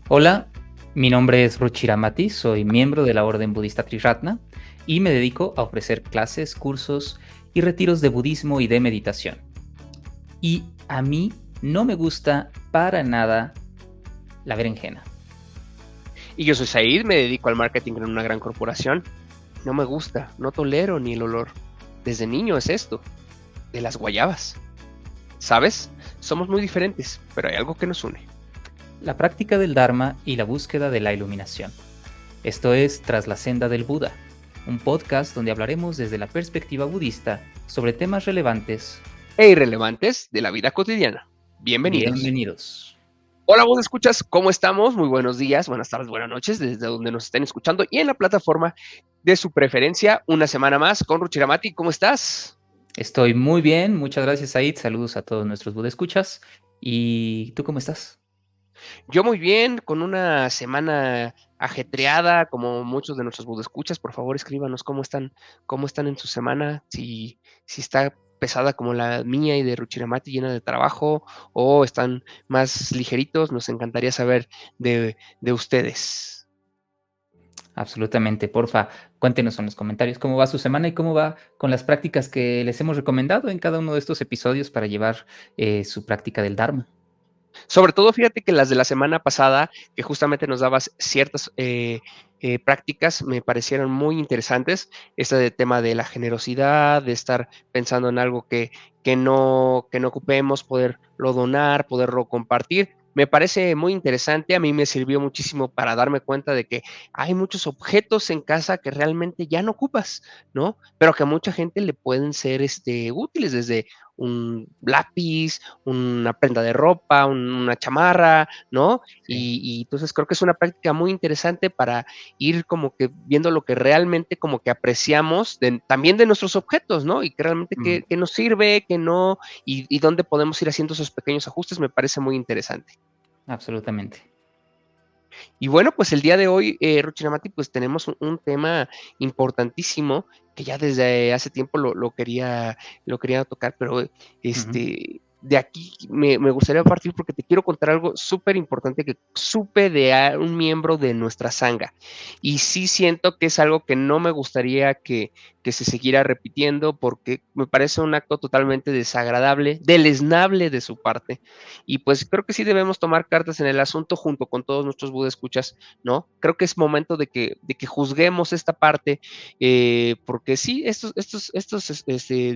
Hola, mi nombre es Ruchiramati, soy miembro de la Orden Budista Triratna y me dedico a ofrecer clases, cursos y retiros de budismo y de meditación. Y a mí no me gusta para nada la berenjena. Y yo soy Said, me dedico al marketing en una gran corporación. No me gusta, no tolero ni el olor. Desde niño es esto, de las guayabas. ¿Sabes? Somos muy diferentes, pero hay algo que nos une. La práctica del Dharma y la búsqueda de la iluminación. Esto es Tras la senda del Buda, un podcast donde hablaremos desde la perspectiva budista sobre temas relevantes. E irrelevantes de la vida cotidiana. Bienvenidos. Bienvenidos. Hola, vos escuchas, ¿cómo estamos? Muy buenos días, buenas tardes, buenas noches, desde donde nos estén escuchando y en la plataforma de su preferencia. Una semana más con Ruchiramati, ¿cómo estás? Estoy muy bien, muchas gracias, Said. Saludos a todos nuestros budescuchas. ¿Y tú cómo estás? Yo muy bien, con una semana ajetreada, como muchos de nuestros escuchas. Por favor, escríbanos cómo están en su semana, si está pesada como la mía y de Ruchiramati llena de trabajo, o están más ligeritos. Nos encantaría saber de ustedes. Absolutamente, porfa, cuéntenos en los comentarios cómo va su semana y cómo va con las prácticas que les hemos recomendado en cada uno de estos episodios para llevar su práctica del Dharma. Sobre todo, fíjate que las de la semana pasada, que justamente nos dabas ciertas prácticas, me parecieron muy interesantes. Este de tema de la generosidad, de estar pensando en algo que no ocupemos, poderlo donar, poderlo compartir. Me parece muy interesante, a mí me sirvió muchísimo para darme cuenta de que hay muchos objetos en casa que realmente ya no ocupas, ¿no? Pero que a mucha gente le pueden ser útiles, desde un lápiz, una prenda de ropa, una chamarra, ¿no? Sí. Y entonces creo que es una práctica muy interesante para ir como que viendo lo que realmente como que apreciamos también de nuestros objetos, ¿no? Y que realmente Mm, qué nos sirve, qué no, y dónde podemos ir haciendo esos pequeños ajustes, me parece muy interesante. absolutamente. Y bueno, pues el día de hoy, Ruchinamati, pues tenemos un tema importantísimo que ya desde hace tiempo lo quería tocar, pero Ujú. de aquí me gustaría partir porque te quiero contar algo súper importante que supe de un miembro de nuestra sanga. Y sí siento que es algo que no me gustaría que se siguiera repitiendo porque me parece un acto totalmente desagradable, deleznable de su parte. Y pues creo que sí debemos tomar cartas en el asunto junto con todos nuestros escuchas, ¿no? Creo que es momento de que juzguemos esta parte, porque sí,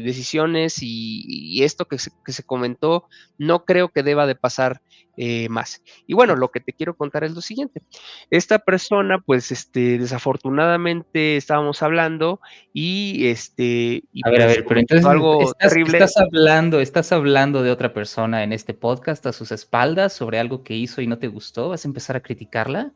decisiones y esto que se comentó, no creo que deba de pasar más. Y bueno, lo que te quiero contar es lo siguiente. Esta persona, pues, desafortunadamente estábamos hablando y A pues ver, pero comenzó entonces algo estás, terrible. estás hablando de otra persona en este podcast a sus espaldas sobre algo que hizo y no te gustó. ¿Vas a empezar a criticarla?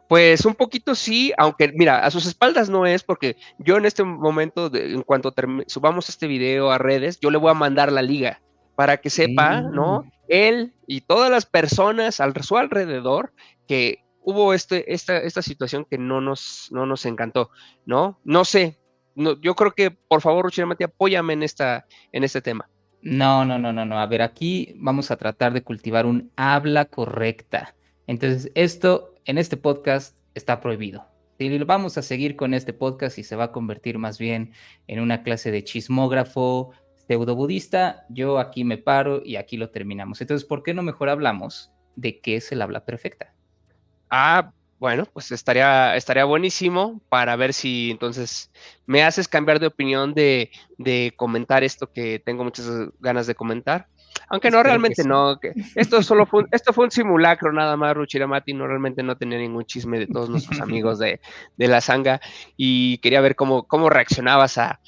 Pues un poquito sí, aunque mira, a sus espaldas no es, porque yo en este momento, en cuanto subamos este video a redes, yo le voy a mandar la liga para que sepa, ¿no? Mm, Él y todas las personas su alrededor que hubo esta situación que no nos encantó, ¿no? No sé, no, yo creo que por favor, Ruchinamati, apóyame en este tema. No, no, no, no, no. A ver, aquí vamos a tratar de cultivar un habla correcta. Entonces, esto en este podcast está prohibido. Si vamos a seguir con este podcast y se va a convertir más bien en una clase de chismógrafo pseudo-budista, yo aquí me paro y aquí lo terminamos. Entonces, ¿por qué no mejor hablamos de qué es el habla perfecta? Ah, bueno, pues estaría buenísimo para ver si entonces me haces cambiar de opinión de comentar esto que tengo muchas ganas de comentar. Aunque no, Espero que realmente sí. no, que esto fue un simulacro nada más, Ruchiramati, no realmente no tenía ningún chisme de todos nuestros amigos de la Sanga y quería ver cómo reaccionabas a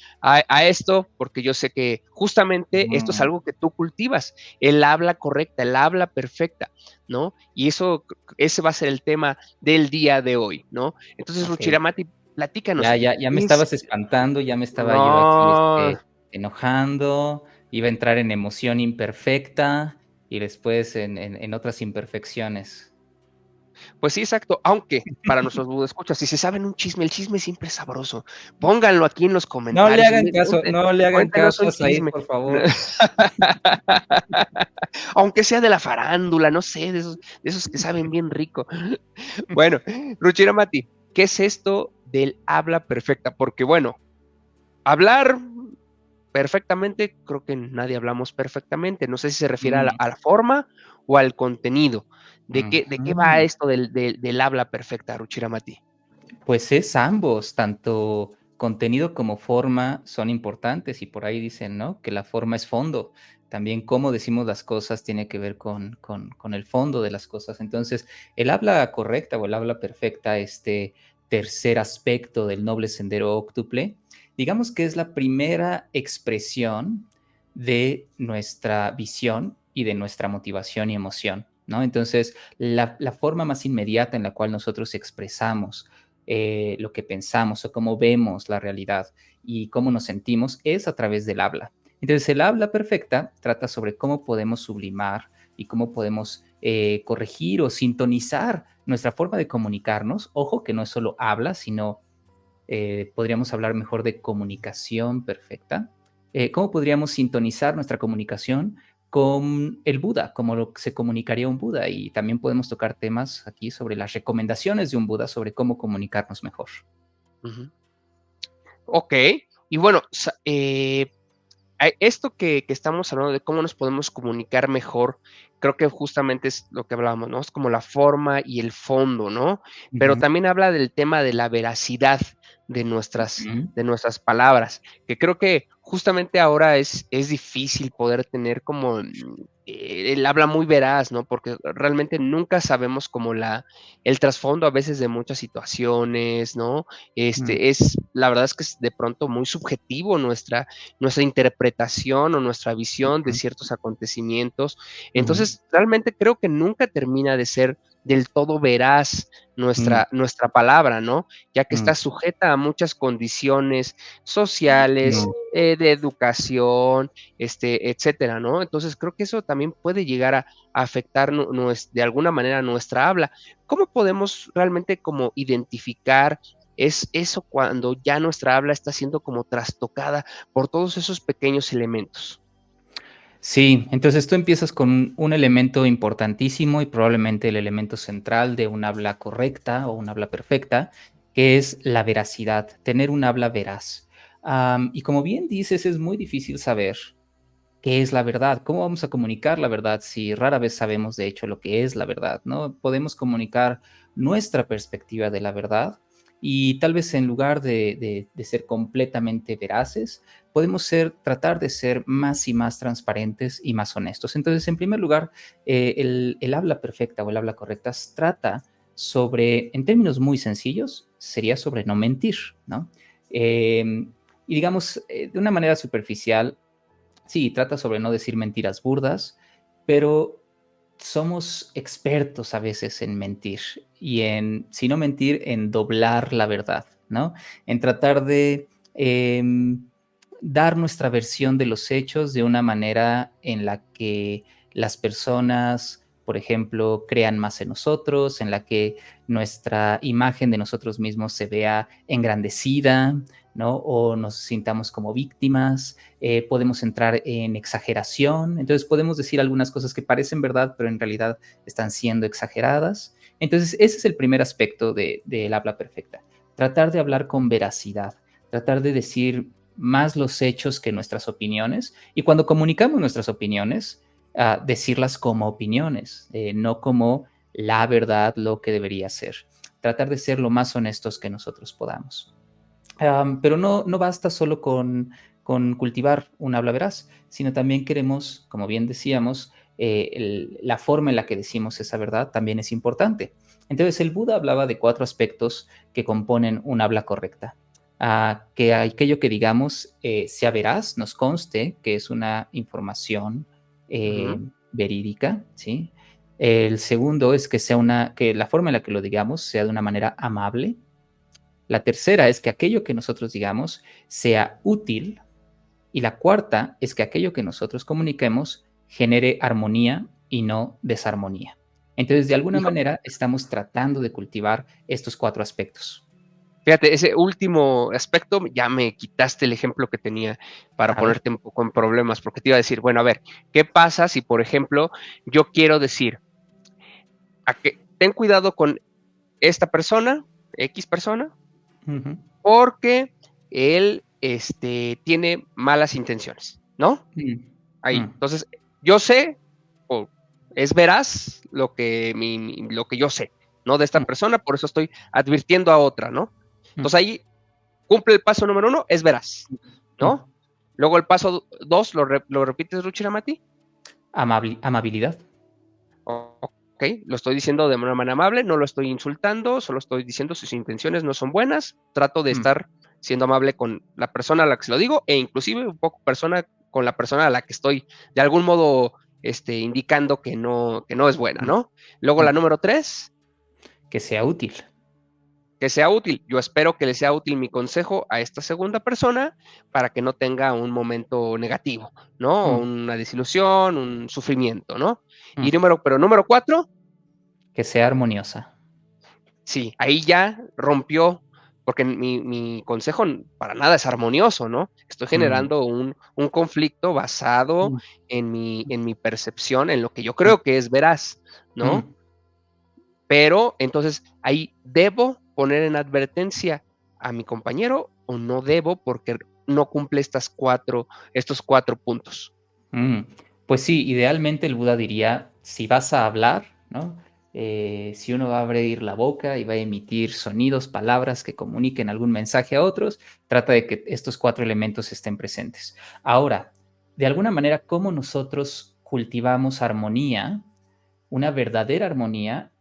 esto, porque yo sé que justamente esto es Mm, algo que tú cultivas, el habla correcta, el habla perfecta, ¿no? Y ese va a ser el tema del día de hoy, ¿no? Entonces, ok. Ruchiramati, platícanos. Ya me Es, estabas espantando, ya me estaba yo aquí, no, enojando, iba a entrar en emoción imperfecta y después en otras imperfecciones. Pues sí, exacto, aunque para nuestros escuchas, si se saben un chisme, el chisme siempre es sabroso. Pónganlo aquí en los No le comentarios. hagan caso, no le hagan Cuéntenos caso un a Said, chisme. por favor. Aunque sea de la farándula, no sé, de esos que saben bien rico. Bueno, Ruchira Mati, ¿qué es esto del habla perfecta? Porque bueno, hablar perfectamente, creo que nadie hablamos perfectamente. No sé si se refiere a Mm, la forma o al contenido. ¿De qué va ujú. esto del habla perfecta, Ruchira Mati? Pues es ambos, tanto contenido como forma son importantes y por ahí dicen, ¿no? Que la forma es fondo. También cómo decimos las cosas tiene que ver con el fondo de las cosas. Entonces, el habla correcta o el habla perfecta, este tercer aspecto del noble sendero óctuple, digamos que es la primera expresión de nuestra visión y de nuestra motivación y emoción, ¿no? Entonces, la forma más inmediata en la cual nosotros expresamos lo que pensamos o cómo vemos la realidad y cómo nos sentimos es a través del habla. Entonces, el habla perfecta trata sobre cómo podemos sublimar y cómo podemos corregir o sintonizar nuestra forma de comunicarnos. Ojo que no es solo habla, sino podríamos hablar mejor de comunicación perfecta. ¿Cómo podríamos sintonizar nuestra comunicación con el Buda, como lo que se comunicaría un Buda? Y también podemos tocar temas aquí sobre las recomendaciones de un Buda sobre cómo comunicarnos mejor. Ujú. Okey. Y bueno, esto que estamos hablando de cómo nos podemos comunicar mejor, creo que justamente es lo que hablábamos, ¿no? Es como la forma y el fondo, ¿no? Pero Ujú, también habla del tema de la veracidad de nuestras ujú, de nuestras palabras, que creo que justamente ahora es difícil poder tener como, el habla muy veraz, ¿no? Porque realmente nunca sabemos como el trasfondo a veces de muchas situaciones, ¿no? mm, La verdad es que es de pronto muy subjetivo nuestra interpretación o nuestra visión de ujú, ciertos acontecimientos. ujú, Entonces, realmente creo que nunca termina de ser del todo veraz mm, nuestra palabra, ¿no? Ya que mm, está sujeta a muchas condiciones sociales, mm. de educación, etcétera, ¿no? Entonces, creo que eso también puede llegar a afectar de alguna manera nuestra habla. ¿Cómo podemos realmente como identificar es eso cuando ya nuestra habla está siendo como trastocada por todos esos pequeños elementos? Sí, entonces tú empiezas con un elemento importantísimo y probablemente el elemento central de un habla correcta o un habla perfecta, que es la veracidad, tener un habla veraz. Y como bien dices, es muy difícil saber qué es la verdad, cómo vamos a comunicar la verdad si rara vez sabemos de hecho lo que es la verdad, ¿no? Podemos comunicar nuestra perspectiva de la verdad y tal vez en lugar de ser completamente veraces, podemos tratar de ser más y más transparentes y más honestos. Entonces, en primer lugar, el habla perfecta o el habla correcta trata sobre, en términos muy sencillos, sería sobre no mentir, ¿no? Y digamos, de una manera superficial, sí, trata sobre no decir mentiras burdas, pero somos expertos a veces en mentir y si no mentir, en doblar la verdad, ¿no? En tratar de dar nuestra versión de los hechos de una manera en la que las personas, por ejemplo, crean más en nosotros, en la que nuestra imagen de nosotros mismos se vea engrandecida, ¿no? O nos sintamos como víctimas, podemos entrar en exageración, entonces podemos decir algunas cosas que parecen verdad, pero en realidad están siendo exageradas. Entonces, ese es el primer aspecto del habla perfecta, tratar de hablar con veracidad, tratar de decir más los hechos que nuestras opiniones, y cuando comunicamos nuestras opiniones, decirlas como opiniones, no como la verdad, lo que debería ser. Tratar de ser lo más honestos que nosotros podamos. Pero no basta solo con cultivar un habla veraz, sino también queremos, como bien decíamos, la forma en la que decimos esa verdad también es importante. Entonces, el Buda hablaba de 4 aspectos que componen un habla correcta. Que aquello que digamos sea veraz, nos conste que es una información Ujú. verídica, ¿sí? El segundo es que la forma en la que lo digamos sea de una manera amable. La tercera es que aquello que nosotros digamos sea útil. Y la cuarta es que aquello que nosotros comuniquemos genere armonía y no desarmonía. Entonces, de alguna Hijo, manera, estamos tratando de cultivar estos 4 aspectos. fíjate, ese último aspecto, ya me quitaste el ejemplo que tenía para A ver. ponerte un poco en problemas, porque te iba a decir, bueno, a ver, ¿qué pasa si, por ejemplo, yo quiero decir, ten cuidado con esta persona, X persona, Ujú, porque él tiene malas intenciones, ¿no? mm, Ahí. mm, Entonces, yo sé, o es veraz lo que yo sé, ¿no? De esta mm, persona, por eso estoy advirtiendo a otra, ¿no? mm, Entonces ahí cumple el paso número 1, es veraz, mm. ¿no? Luego el paso 2, ¿lo repites, Ruchiramati? Amabilidad. Ok, lo estoy diciendo de una manera amable, no lo estoy insultando, solo estoy diciendo sus intenciones no son buenas, trato de Mm, estar siendo amable con la persona a la que se lo digo e inclusive un poco con la persona a la que estoy de algún modo indicando que no es buena, mm, ¿no? Luego la mm. número 3, Que sea útil. que sea útil. Yo espero que le sea útil mi consejo a esta segunda persona para que no tenga un momento negativo, ¿no? Mm, Una desilusión, un sufrimiento, ¿no? mm. Pero número 4, Que sea armoniosa. sí, ahí ya rompió, porque mi consejo para nada es armonioso, ¿no? Estoy Mm, generando un conflicto basado mm, en mi percepción, en lo que yo mm, creo que es veraz, ¿no? mm. Pero entonces ahí debo poner en advertencia a mi compañero o no debo porque no cumple estos 4 puntos. Mm, Pues sí, idealmente el Buda diría, si vas a hablar, ¿no? Si uno va a abrir la boca y va a emitir sonidos, palabras que comuniquen algún mensaje a otros, trata de que estos 4 elementos estén presentes. Ahora, de alguna manera, ¿cómo nosotros cultivamos armonía? Una verdadera armonía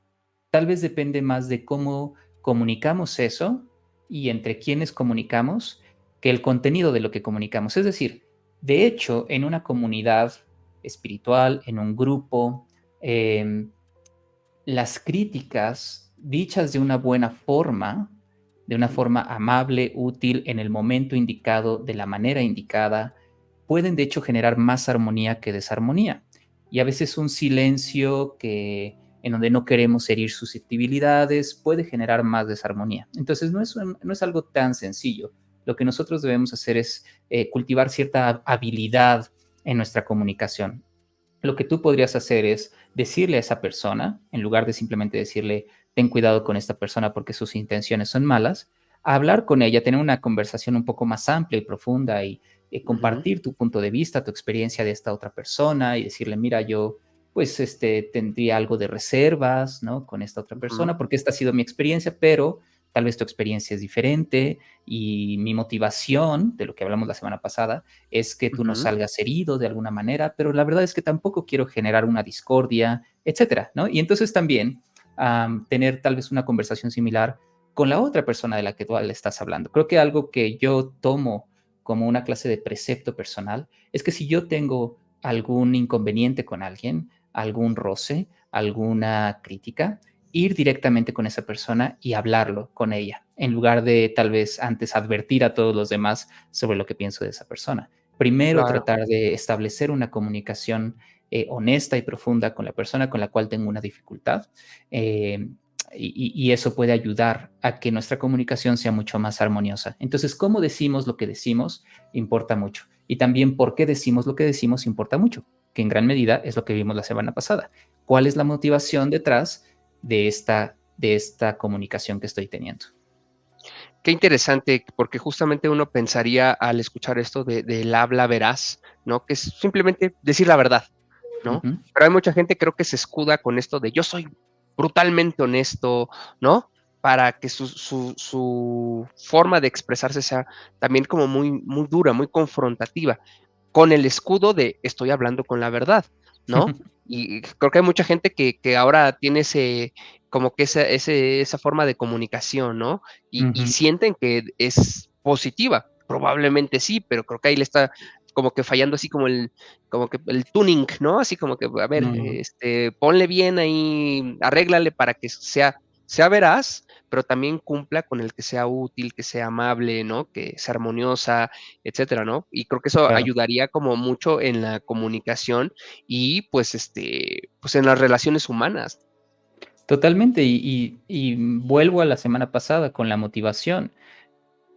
tal vez depende más de cómo comunicamos eso y entre quiénes comunicamos que el contenido de lo que comunicamos. Es decir, de hecho, en una comunidad espiritual, en un grupo, eh, las críticas dichas de una forma amable, útil, en el momento indicado, de la manera indicada, pueden de hecho generar más armonía que desarmonía. Y a veces un silencio que en donde no queremos herir susceptibilidades puede generar más desarmonía. Entonces no es algo tan sencillo. Lo que nosotros debemos hacer es cultivar cierta habilidad en nuestra comunicación. Lo que tú podrías hacer es decirle a esa persona, en lugar de simplemente decirle, ten cuidado con esta persona porque sus intenciones son malas, hablar con ella, tener una conversación un poco más amplia y profunda y Ujú, compartir tu punto de vista, tu experiencia de esta otra persona y decirle, mira, yo pues tendría algo de reservas, ¿no? Con esta otra ujú, persona porque esta ha sido mi experiencia, pero tal vez tu experiencia es diferente y mi motivación, de lo que hablamos la semana pasada, es que tú no ujú. salgas herido de alguna manera, pero la verdad es que tampoco quiero generar una discordia, etcétera, ¿no? Y entonces también tener tal vez una conversación similar con la otra persona de la que tú le estás hablando. Creo que algo que yo tomo como una clase de precepto personal es que si yo tengo algún inconveniente con alguien, algún roce, alguna crítica, ir directamente con esa persona y hablarlo con ella, en lugar de tal vez antes advertir a todos los demás sobre lo que pienso de esa persona. Primero Claro, tratar de establecer una comunicación honesta y profunda con la persona con la cual tengo una dificultad. eh, y eso puede ayudar a que nuestra comunicación sea mucho más armoniosa. Entonces, cómo decimos lo que decimos importa mucho. Y también por qué decimos lo que decimos importa mucho, que en gran medida es lo que vimos la semana pasada. ¿Cuál es la motivación detrás de esta comunicación que estoy teniendo? qué interesante, porque justamente uno pensaría al escuchar esto del habla veraz, ¿no? Que es simplemente decir la verdad, ¿no? Ujú, Pero hay mucha gente creo que se escuda con esto de yo soy brutalmente honesto, ¿no? Para que su forma de expresarse sea también como muy dura, muy confrontativa, con el escudo de estoy hablando con la verdad, ¿no? Y creo que hay mucha gente que ahora tiene como que esa forma de comunicación, ¿no? Y ujú, sienten que es positiva. Probablemente sí, pero creo que ahí le está como que fallando así como que el tuning, ¿no? Así como que, a ver, ujú, ponle bien ahí, arréglale para que sea veraz, pero también cumpla con el que sea útil, que sea amable, ¿no? Que sea armoniosa, etcétera, ¿no? Y creo que eso claro. ayudaría como mucho en la comunicación y pues pues en las relaciones humanas. Totalmente, y vuelvo a la semana pasada con la motivación.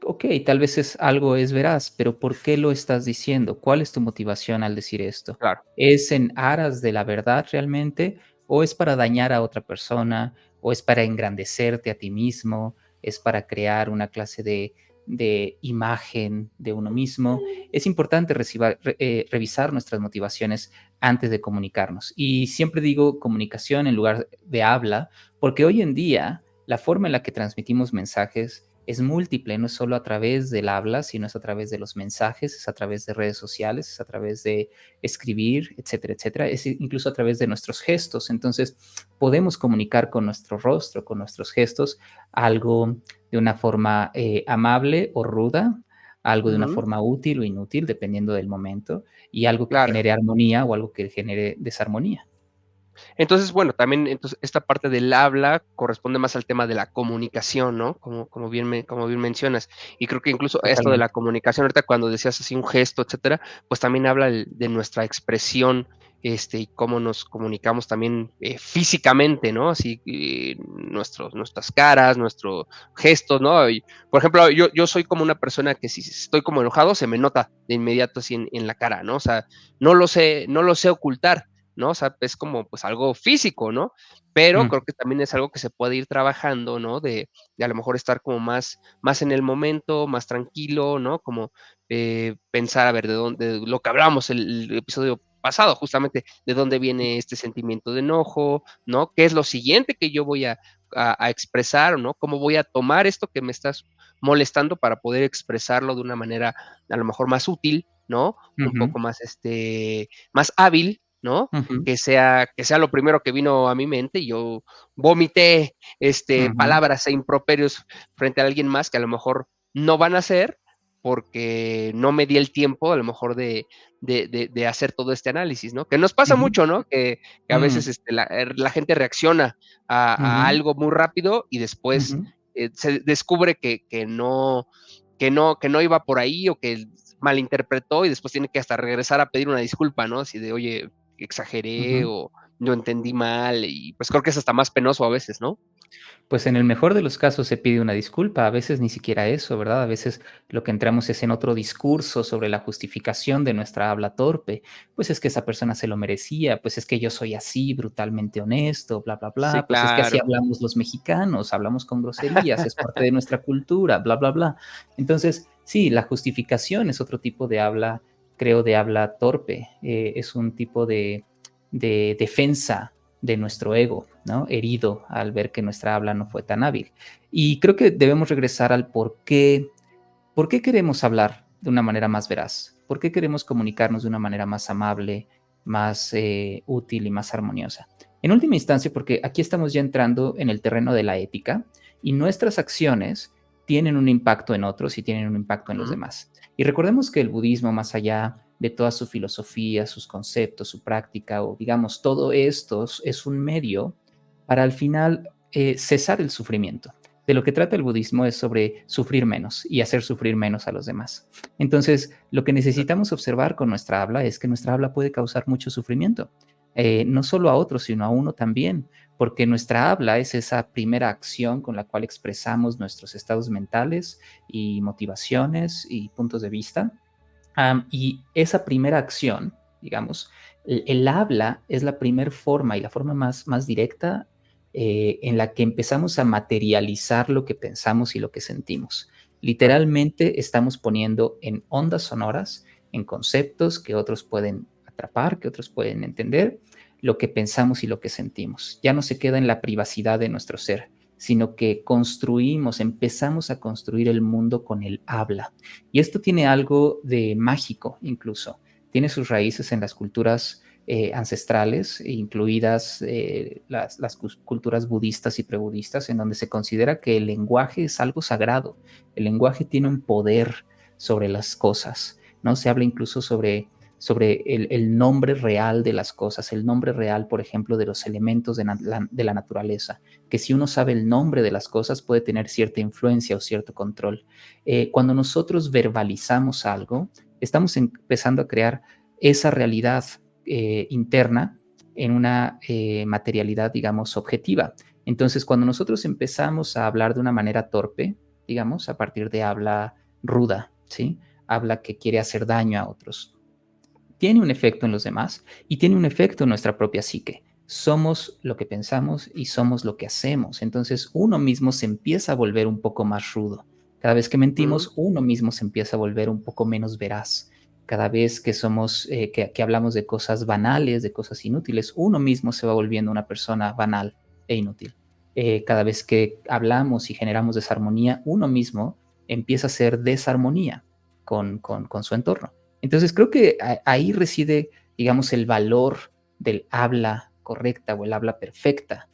Ok, tal vez es veraz, pero ¿por qué lo estás diciendo? ¿Cuál es tu motivación al decir esto? Claro, ¿Es en aras de la verdad realmente? ¿O es para dañar a otra persona? ¿O es para engrandecerte a ti mismo? ¿Es para crear una clase de imagen de uno mismo? Es importante revisar nuestras motivaciones antes de comunicarnos. Y siempre digo comunicación en lugar de habla, porque hoy en día la forma en la que transmitimos mensajes es múltiple, no es solo a través del habla, sino es a través de los mensajes, es a través de redes sociales, es a través de escribir, etcétera, etcétera, es incluso a través de nuestros gestos. Entonces, podemos comunicar con nuestro rostro, con nuestros gestos, algo de una forma amable o ruda, algo de una ujú, forma útil o inútil, dependiendo del momento, y algo que claro. genere armonía o algo que genere desarmonía. Entonces, bueno, también entonces esta parte del habla corresponde más al tema de la comunicación, ¿no? Como bien mencionas. Y creo que incluso esto de la Totalmente. comunicación, ahorita cuando decías así un gesto, etcétera, pues también habla de nuestra expresión, y cómo nos comunicamos también, físicamente, ¿no? Así, nuestras caras, nuestros gestos, ¿no? Y, por ejemplo, yo soy como una persona que si estoy como enojado, se me nota de inmediato así en la cara, ¿no? O sea, no lo sé ocultar. ¿No? O sea, es como, pues, algo físico, ¿no? Pero Mm, creo que también es algo que se puede ir trabajando, ¿no? De a lo mejor estar como más en el momento, más tranquilo, ¿no? Como, pensar, a ver, de lo que hablábamos el episodio pasado, justamente, de dónde viene este sentimiento de enojo, ¿no? ¿Qué es lo siguiente que yo voy a expresar, ¿no? ¿Cómo voy a tomar esto que me estás molestando para poder expresarlo de una manera, a lo mejor, más útil, ¿no? Un ujú, poco más, más hábil, ¿no? ujú, Que sea lo primero que vino a mi mente, y yo vomité, ujú, palabras e improperios frente a alguien más que a lo mejor no van a ser, porque no me di el tiempo, a lo mejor, de hacer todo este análisis, ¿no? Que nos pasa ujú, mucho, ¿no? Que a mm, veces, la gente reacciona a ujú, algo muy rápido y después, ujú. se descubre que no iba por ahí, o que malinterpretó, y después tiene que hasta regresar a pedir una disculpa, ¿no? Así de: "Oye, exageré Ujú. o lo entendí mal", y pues creo que es hasta más penoso a veces, ¿no? Pues en el mejor de los casos se pide una disculpa, a veces ni siquiera eso, ¿verdad? A veces lo que entramos es en otro discurso sobre la justificación de nuestra habla torpe. Pues es que esa persona se lo merecía, pues es que yo soy así, brutalmente honesto, bla, bla, Sí, bla. Pues es que así claro. hablamos los mexicanos, hablamos con groserías, es parte de nuestra cultura, bla, bla, bla. Entonces, sí, la justificación es otro tipo de habla, creo, de habla torpe. Es un tipo de defensa de nuestro ego, ¿no? Herido al ver que nuestra habla no fue tan hábil. Y creo que debemos regresar al por qué queremos hablar de una manera más veraz, por qué queremos comunicarnos de una manera más amable, más útil y más armoniosa. En última instancia, porque aquí estamos ya entrando en el terreno de la ética y nuestras acciones tienen un impacto en otros y tienen un impacto en los Ujú. demás. Y recordemos que el budismo, más allá de toda su filosofía, sus conceptos, su práctica, o digamos, todo esto es un medio para al final cesar el sufrimiento. De lo que trata el budismo es sobre sufrir menos y hacer sufrir menos a los demás. Entonces, lo que necesitamos observar con nuestra habla es que nuestra habla puede causar mucho sufrimiento, no solo a otros, sino a uno también, porque nuestra habla es esa primera acción con la cual expresamos nuestros estados mentales y motivaciones y puntos de vista. Y esa primera acción, digamos, el habla es la primera forma y la forma más directa en la que empezamos a materializar lo que pensamos y lo que sentimos. Claro. Literalmente estamos poniendo en ondas sonoras, en conceptos que otros pueden atrapar, que otros pueden entender, lo que pensamos y lo que sentimos. Ya no se queda en la privacidad de nuestro ser, sino que construimos, empezamos a construir el mundo con el habla. Y esto tiene algo de mágico incluso. Tiene sus raíces en las culturas ancestrales, incluidas las culturas budistas y prebudistas, en donde se considera que el lenguaje es algo sagrado. El lenguaje tiene un poder sobre las cosas, ¿no? Se habla incluso sobre el nombre real de las cosas, el nombre real, por ejemplo, de los elementos de la naturaleza, que si uno sabe el nombre de las cosas puede tener cierta influencia o cierto control. Cuando nosotros verbalizamos algo, estamos empezando a crear esa realidad interna en una materialidad, digamos, objetiva. Entonces, cuando nosotros empezamos a hablar de una manera torpe, digamos, a partir de habla ruda, ¿sí? Habla que quiere hacer daño a otros, tiene un efecto en los demás y tiene un efecto en nuestra propia psique. Somos lo que pensamos y somos lo que hacemos. Entonces uno mismo se empieza a volver un poco más rudo. Cada vez que Mm, mentimos, uno mismo se empieza a volver un poco menos veraz. Cada vez que que hablamos de cosas banales, de cosas inútiles, uno mismo se va volviendo una persona banal e inútil. Cada vez que hablamos y generamos desarmonía, uno mismo empieza a ser desarmonía con su entorno. Entonces creo que ahí reside, digamos, el valor del habla correcta o el habla perfecta.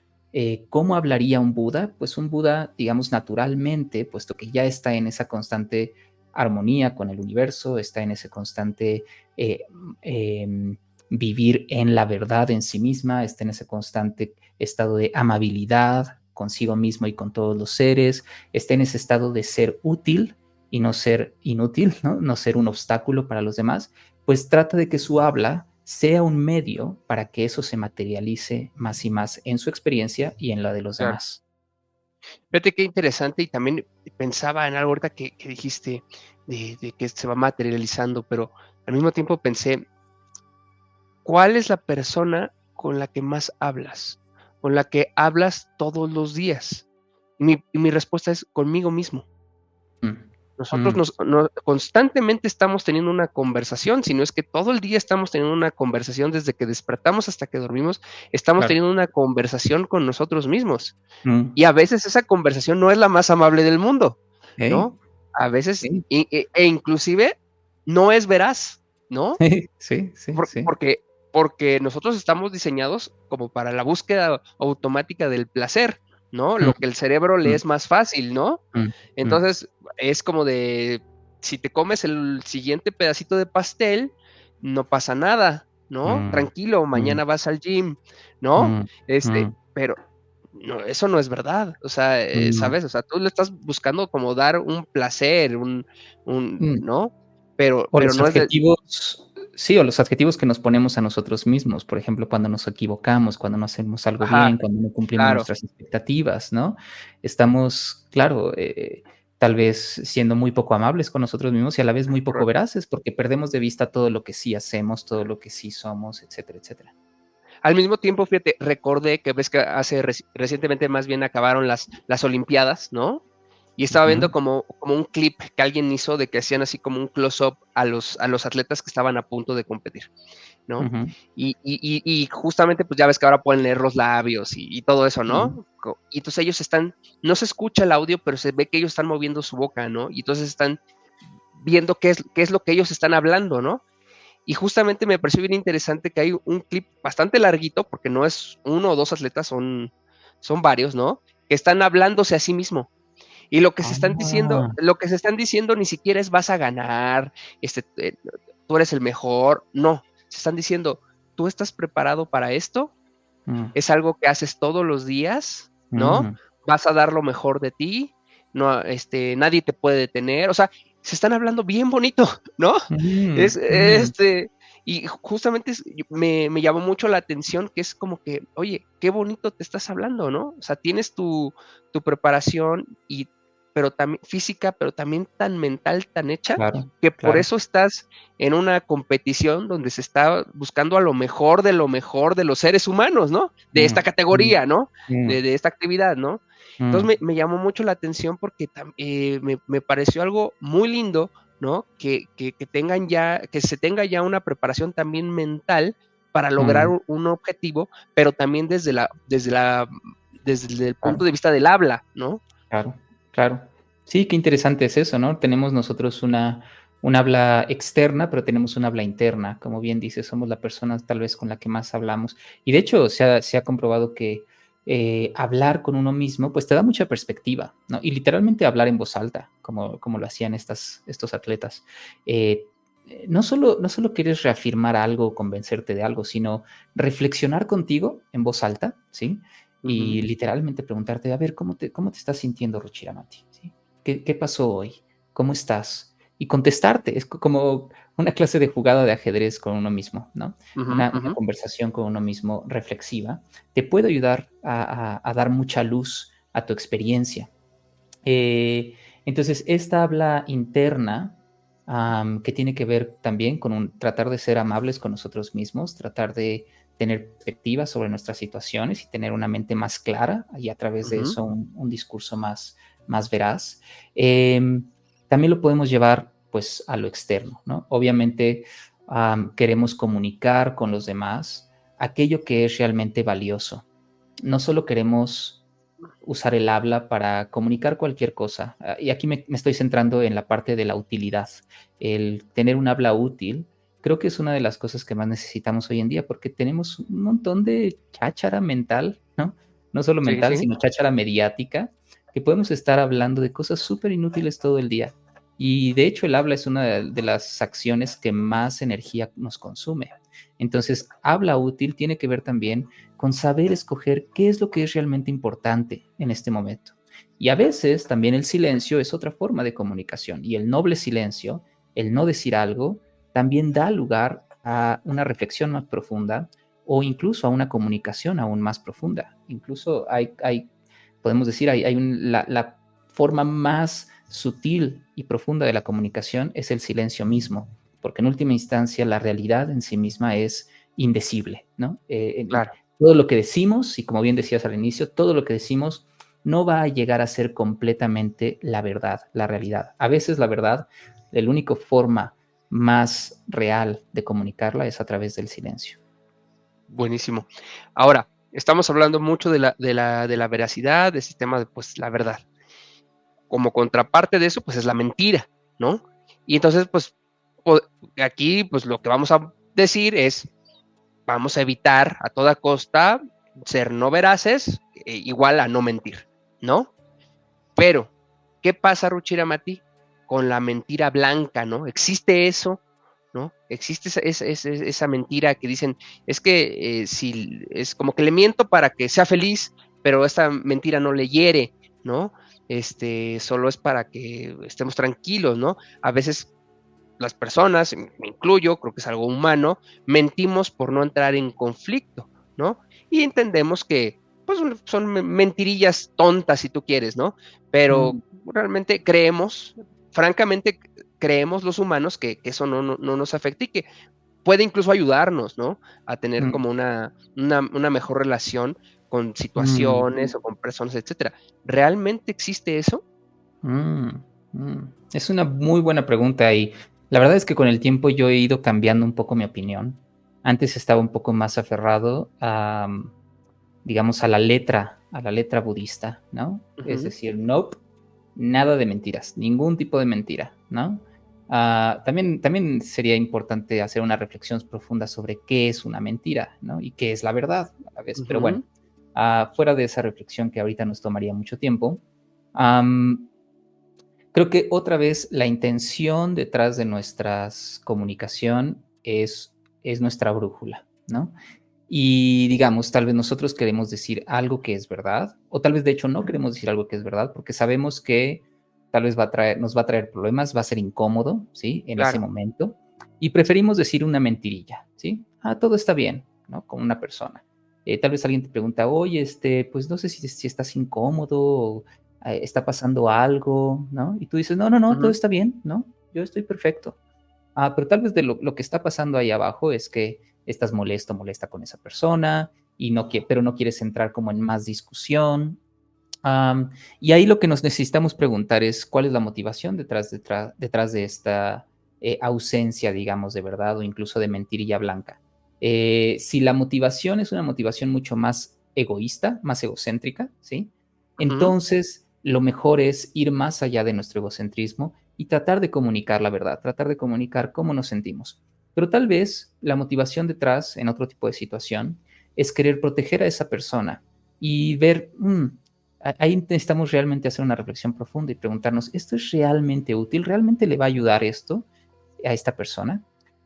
¿Cómo hablaría un Buda? Pues un Buda, digamos, naturalmente, puesto que ya está en esa constante armonía con el universo, está en ese constante eh, eh, vivir en la verdad en sí misma, está en ese constante estado de amabilidad consigo mismo y con todos los seres, está en ese estado de ser útil y no ser inútil, ¿no? No ser un obstáculo para los demás, pues trata de que su habla sea un medio para que eso se materialice más y más en su experiencia y en la de los claro. demás. Fíjate qué interesante, y también pensaba en algo ahorita que dijiste de que se va materializando, pero al mismo tiempo pensé, ¿cuál es la persona con la que más hablas? Con la que hablas todos los días. Y mi respuesta es conmigo mismo. Mm, Nosotros mm, constantemente estamos teniendo una conversación, si no es que todo el día estamos teniendo una conversación desde que despertamos hasta que dormimos, estamos claro. teniendo una conversación con nosotros mismos. Mm, Y a veces esa conversación no es la más amable del mundo, hey, ¿no? A veces, hey, e inclusive, no es veraz, ¿no? sí, sí, Por sí. porque nosotros estamos diseñados como para la búsqueda automática del placer, ¿no? Mm, Lo que el cerebro le mm, es más fácil, ¿no? mm, mm, Entonces, es como de, si te comes el siguiente pedacito de pastel, no pasa nada, ¿no? mm, Tranquilo, mm, mañana vas al gym, ¿no? mm, mm, Pero no, eso no es verdad, o sea, mm, ¿sabes? O sea, tú le estás buscando como dar un placer, mm. ¿no? Pero O pero los no es de adjetivos, sí, o los adjetivos que nos ponemos a nosotros mismos, por ejemplo, cuando nos equivocamos, cuando no hacemos algo ajá, bien, cuando no cumplimos claro, nuestras expectativas, ¿no? Estamos, claro, tal vez siendo muy poco amables con nosotros mismos y a la vez muy poco correcto. veraces, porque perdemos de vista todo lo que sí hacemos, todo lo que sí somos, etcétera, etcétera. Al mismo tiempo, fíjate, recordé que ves que hace recientemente más bien acabaron las olimpiadas, ¿no? Y estaba viendo Ujú, como un clip que alguien hizo de que hacían así como un close-up a los atletas que estaban a punto de competir, ¿no? ujú, Y justamente, pues ya ves que ahora pueden leer los labios y todo eso, ujú. ¿no? Y entonces ellos están, no se escucha el audio, pero se ve que ellos están moviendo su boca, ¿no? Y entonces están viendo qué es lo que ellos están hablando, ¿no? Y justamente me pareció bien interesante que hay un clip bastante larguito, porque no es uno o dos atletas, son varios, ¿no? Que están hablándose a sí mismo. Y Ah, lo que se están diciendo ni siquiera es vas a ganar, tú eres el mejor. No, se están diciendo, tú estás preparado para esto, mm, es algo que haces todos los días, ¿no? mm, Vas a dar lo mejor de ti, no, nadie te puede detener, o sea, se están hablando bien bonito, ¿no? Es, mm, mm, este, y justamente me llamó mucho la atención que es como que, oye, qué bonito te estás hablando, ¿no? O sea, tienes tu preparación pero también física, pero también tan mental, tan hecha, claro, que por claro. eso estás en una competición donde se está buscando a lo mejor de los seres humanos, ¿no? De esta Mm, mm, categoría, ¿no? mm, De esta actividad, ¿no? Entonces mm, me llamó mucho la atención porque me pareció algo muy lindo, ¿no? Que se tenga ya una preparación también mental para lograr mm. un objetivo, pero también desde el punto Claro, de vista del habla, ¿no? claro, claro. Sí, qué interesante es eso, ¿no? Tenemos nosotros un habla externa, pero tenemos un habla interna. Como bien dices, somos la persona tal vez con la que más hablamos. Y de hecho, se ha comprobado que hablar con uno mismo, pues te da mucha perspectiva, ¿no? Y literalmente hablar en voz alta, como lo hacían estos atletas. Eh, no solo quieres reafirmar algo o convencerte de algo, sino reflexionar contigo en voz alta, ¿sí? Ujú. Y literalmente preguntarte, a ver, ¿cómo te estás sintiendo, Ruchiramati? ¿Sí? ¿Qué pasó hoy? ¿Cómo estás? y contestarte. Es como una clase de jugada de ajedrez con uno mismo, ¿no? Ujú, Una ujú, conversación con uno mismo reflexiva te puede ayudar a dar mucha luz a tu experiencia. Eh, entonces, esta habla interna, que tiene que ver también con tratar de ser amables con nosotros mismos, tratar de tener perspectiva sobre nuestras situaciones y tener una mente más clara y a través de ujú, eso un discurso más veraz. Em, También lo podemos llevar pues a lo externo, ¿no? Obviamente queremos comunicar con los demás aquello que es realmente valioso. No solo queremos usar el habla para comunicar cualquier cosa. Y aquí me estoy centrando en la parte de la utilidad. El tener un habla útil, creo que es una de las cosas que más necesitamos hoy en día, porque tenemos un montón de cháchara mental, ¿no? No solo sí, mental, sí, sino cháchara mediática, que podemos estar hablando de cosas súper inútiles todo el día. Y de hecho el habla es una de las acciones que más energía nos consume. Entonces, habla útil tiene que ver también con saber escoger qué es lo que es realmente importante en este momento. Y a veces también el silencio es otra forma de comunicación y el noble silencio, el no decir algo, también da lugar a una reflexión más profunda o incluso a una comunicación aún más profunda. Incluso podemos decir, la forma más sutil y profunda de la comunicación es el silencio mismo, porque en última instancia la realidad en sí misma es indecible, ¿no? claro. Todo lo que decimos, y como bien decías al inicio, todo lo que decimos no va a llegar a ser completamente la verdad, la realidad. A veces la verdad, la única forma más real de comunicarla es a través del silencio. Buenísimo. Ahora, estamos hablando mucho de la veracidad, del sistema de, pues, la verdad. Como contraparte de eso, pues, es la mentira, ¿no? Y entonces, pues, po aquí, pues, lo que vamos a decir es, vamos a evitar a toda costa ser no veraces, igual a no mentir, ¿no? Pero, ¿qué pasa, Ruchiramati, con la mentira blanca, no? ¿Existe eso, no? Existe esa mentira que dicen, es que si es como que le miento para que sea feliz, pero esta mentira no le hiere, ¿no? Solo es para que estemos tranquilos, ¿no? A veces las personas, me incluyo, creo que es algo humano, mentimos por no entrar en conflicto, ¿no? Y entendemos que pues son mentirillas tontas si tú quieres, ¿no? Pero Mm, realmente creemos, francamente creemos los humanos que eso no nos afecta y que puede incluso ayudarnos, ¿no? A tener mm, como una mejor relación con mm, situaciones o con personas, etcétera. ¿Realmente existe eso? mm, Es una muy buena pregunta y la verdad es que con el tiempo yo he ido cambiando un poco mi opinión. Antes estaba un poco más aferrado a, digamos, a la letra budista, ¿no? Es Ujú, decir, nope, nada de mentiras, ningún tipo de mentira, ¿no? También sería importante hacer una reflexión profunda sobre qué es una mentira, ¿no? Y qué es la verdad a la vez. Pero bueno, ujú, fuera de esa reflexión que ahorita nos tomaría mucho tiempo, am, creo que otra vez la intención detrás de nuestra comunicación es nuestra brújula, ¿no? Y digamos, tal vez nosotros queremos decir algo que es verdad, o tal vez de hecho no queremos decir algo que es verdad, porque sabemos que tal vez nos va a traer problemas, va a ser incómodo, ¿sí? En ese claro. momento, y preferimos decir una mentirilla, ¿sí? Todo está bien, ¿no? Con una persona. Tal vez alguien te pregunta, oye, pues no sé si estás incómodo, o está pasando algo, ¿no? Y tú dices, no, no, no, todo Ujú, está bien, ¿no? Yo estoy perfecto. Pero tal vez de lo que está pasando ahí abajo es que estás molesta con esa persona y pero no quieres entrar como en más discusión. Y ahí lo que nos necesitamos preguntar es cuál es la motivación detrás de esta ausencia, digamos, de verdad o incluso de mentirilla blanca. Si la motivación es una motivación mucho más egoísta, más egocéntrica, ¿sí? ujú. Entonces, lo mejor es ir más allá de nuestro egocentrismo y tratar de comunicar la verdad, tratar de comunicar cómo nos sentimos. Pero tal vez la motivación detrás, en otro tipo de situación, es querer proteger a esa persona y ver, ahí necesitamos realmente hacer una reflexión profunda y preguntarnos, ¿esto es realmente útil? ¿Realmente le va a ayudar esto a esta persona?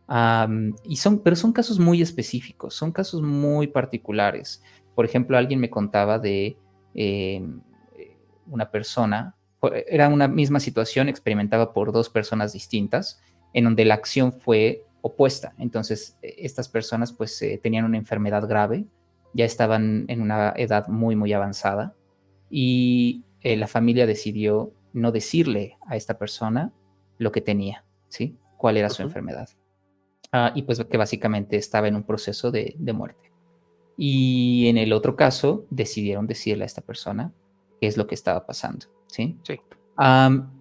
Pero son casos muy específicos, son casos muy particulares. Por ejemplo, alguien me contaba de eh, una persona era una misma situación experimentada por dos personas distintas, en donde la acción fue opuesta. Entonces, estas personas pues tenían una enfermedad grave, ya estaban en una edad muy, muy avanzada, y la familia decidió no decirle a esta persona lo que tenía, ¿sí? Cuál era su Ujú. enfermedad. Y pues que básicamente estaba en un proceso de muerte. Y en el otro caso, decidieron decirle a esta persona qué es lo que estaba pasando, ¿sí? Sí,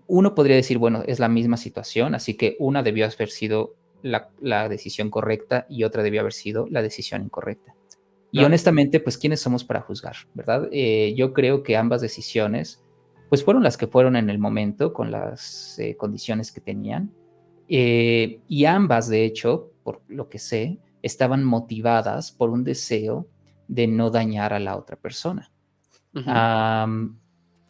Uno podría decir, bueno, es la misma situación, así que una debió haber sido la decisión correcta y otra debió haber sido la decisión incorrecta. Y claro. honestamente, pues, ¿quiénes somos para juzgar, verdad? Yo creo que ambas decisiones, pues, fueron las que fueron en el momento, con las condiciones que tenían. Y ambas, de hecho, por lo que sé, estaban motivadas por un deseo de no dañar a la otra persona. Ujú. Am,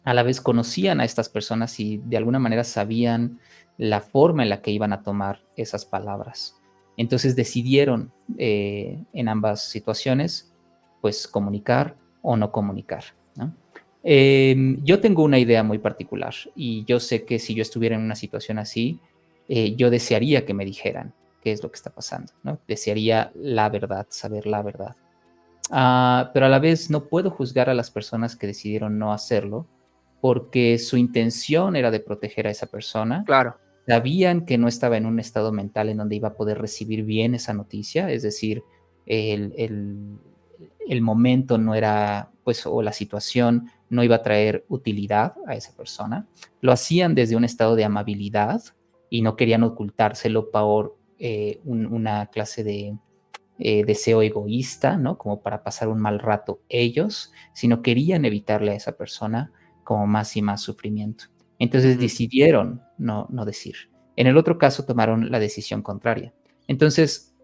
a la vez conocían a estas personas y de alguna manera sabían la forma en la que iban a tomar esas palabras. Entonces decidieron en ambas situaciones, pues comunicar o no comunicar, ¿no? Yo tengo una idea muy particular y yo sé que si yo estuviera en una situación así, yo desearía que me dijeran qué es lo que está pasando, ¿no? Desearía la verdad, saber la verdad. Pero a la vez no puedo juzgar a las personas que decidieron no hacerlo, porque su intención era de proteger a esa persona. Claro. Sabían que no estaba en un estado mental en donde iba a poder recibir bien esa noticia, es decir, el, el- el momento no era, pues, o la situación no iba a traer utilidad a esa persona. Lo hacían desde un estado de amabilidad y no querían ocultárselo por una clase de deseo egoísta, ¿no? Como para pasar un mal rato ellos, sino querían evitarle a esa persona como más y más sufrimiento. Entonces Ujú. decidieron no decir. En el otro caso tomaron la decisión contraria. Entonces,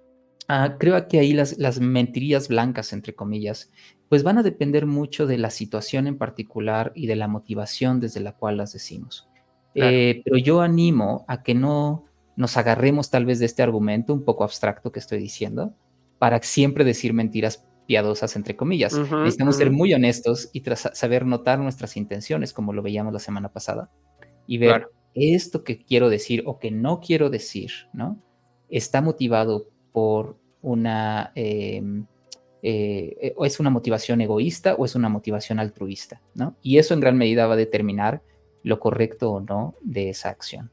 creo que ahí las mentirías blancas, entre comillas, pues van a depender mucho de la situación en particular y de la motivación desde la cual las decimos. Claro. Pero yo animo a que no nos agarremos tal vez de este argumento un poco abstracto que estoy diciendo, para siempre decir mentiras piadosas, entre comillas. Ujú, Necesitamos ujú. ser muy honestos y saber notar nuestras intenciones, como lo veíamos la semana pasada, y Claro. ver esto que quiero decir o que no quiero decir, ¿no? Está motivado por una, o es una motivación egoísta o es una motivación altruista, ¿no? Y eso en gran medida va a determinar lo correcto o no de esa acción.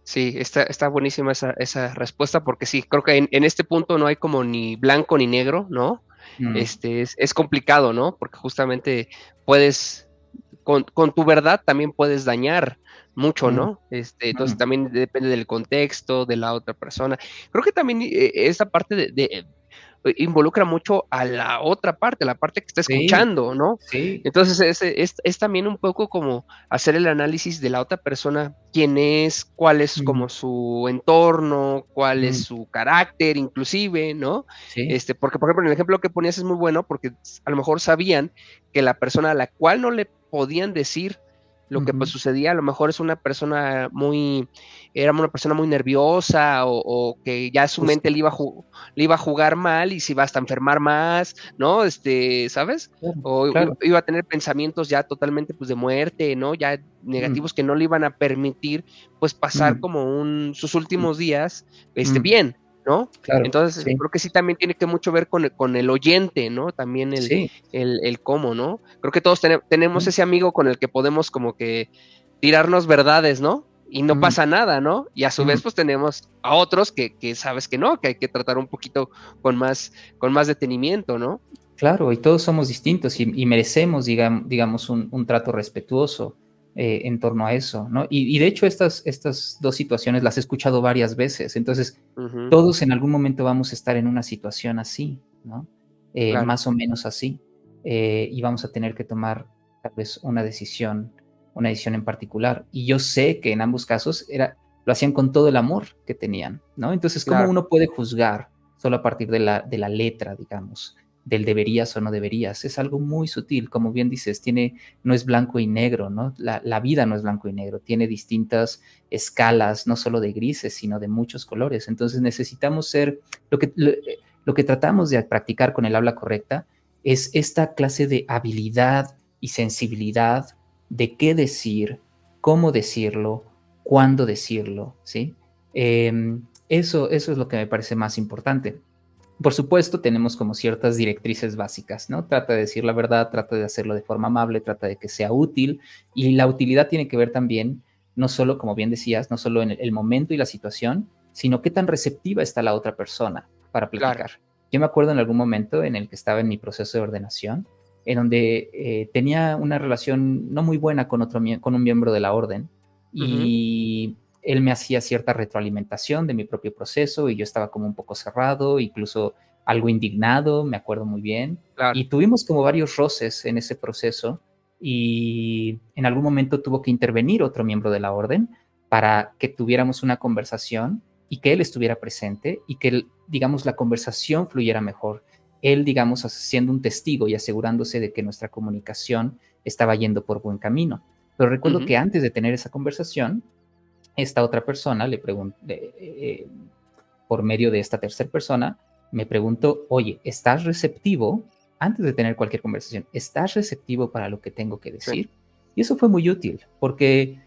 Sí, está buenísima esa respuesta, porque sí, creo que en este punto no hay como ni blanco ni negro, ¿no? Mm, Es complicado, ¿no? Porque justamente puedes con tu verdad también puedes dañar mucho, mm, ¿no? Entonces mm. también depende del contexto, de la otra persona. Creo que también, esa parte involucra mucho a la otra parte, la parte que está Sí, escuchando, ¿no? sí. Entonces, es también un poco como hacer el análisis de la otra persona, quién es, cuál es Mm, como su entorno, cuál es mm, su carácter, inclusive, ¿no? sí. Porque, por ejemplo, en el ejemplo que ponías es muy bueno, porque a lo mejor sabían que la persona a la cual no le podían decir lo que, pues, Ujú, sucedía, a lo mejor es una persona era una persona muy nerviosa, o que ya su mente justo. le iba a jugar mal y se iba hasta a enfermar más, ¿no? ¿Sabes? Claro, O claro. iba a tener pensamientos ya totalmente, pues, de muerte, ¿no? Ya Mm, negativos que no le iban a permitir, pues, pasar mm, como sus mm, últimos días, mm, bien, ¿no? claro, Entonces, sí, creo que sí también tiene que mucho ver con el oyente, ¿no? También sí, el cómo, ¿no? Creo que todos tenemos mm, ese amigo con el que podemos como que tirarnos verdades, ¿no? Y no mm, pasa nada, ¿no? Y a su vez, mm, pues tenemos a otros que sabes que no, que hay que tratar un poquito con más detenimiento, ¿no? claro, y todos somos distintos y merecemos, digamos, un trato respetuoso, en torno a eso, ¿no? Y de hecho, estas 2 situaciones las he escuchado varias veces. Entonces, Ujú. todos en algún momento vamos a estar en una situación así, ¿no? Claro, Más o menos así, y vamos a tener que tomar tal vez una decisión en particular. Y yo sé que en ambos casos lo hacían con todo el amor que tenían, ¿no? Entonces, ¿cómo claro, uno puede juzgar solo a partir de la letra, digamos, del deberías o no deberías? Es algo muy sutil, como bien dices, no es blanco y negro, ¿no? La vida no es blanco y negro, tiene distintas escalas, no solo de grises, sino de muchos colores. Entonces necesitamos ser, lo que tratamos de practicar con el habla correcta es esta clase de habilidad y sensibilidad de qué decir, cómo decirlo, cuándo decirlo, ¿sí? Eso es lo que me parece más importante. Por supuesto, tenemos como ciertas directrices básicas, ¿no? Trata de decir la verdad, trata de hacerlo de forma amable, trata de que sea útil, y la utilidad tiene que ver también, no solo, como bien decías, no solo en el momento y la situación, sino qué tan receptiva está la otra persona para Claro. platicar. Yo me acuerdo en algún momento en el que estaba en mi proceso de ordenación, en donde tenía una relación no muy buena con, con un miembro de la orden, Ujú. y él me hacía cierta retroalimentación de mi propio proceso y yo estaba como un poco cerrado, incluso algo indignado, me acuerdo muy bien. Claro. Y tuvimos como varios roces en ese proceso y en algún momento tuvo que intervenir otro miembro de la orden para que tuviéramos una conversación y que él estuviera presente y que, digamos, la conversación fluyera mejor. Él, digamos, siendo un testigo y asegurándose de que nuestra comunicación estaba yendo por buen camino. Pero recuerdo Ujú. que antes de tener esa conversación, esta otra persona le pregunté, por medio de esta tercera persona, me preguntó, oye, ¿estás receptivo? Antes de tener cualquier conversación, ¿estás receptivo para lo que tengo que Sí. decir? Y eso fue muy útil, porque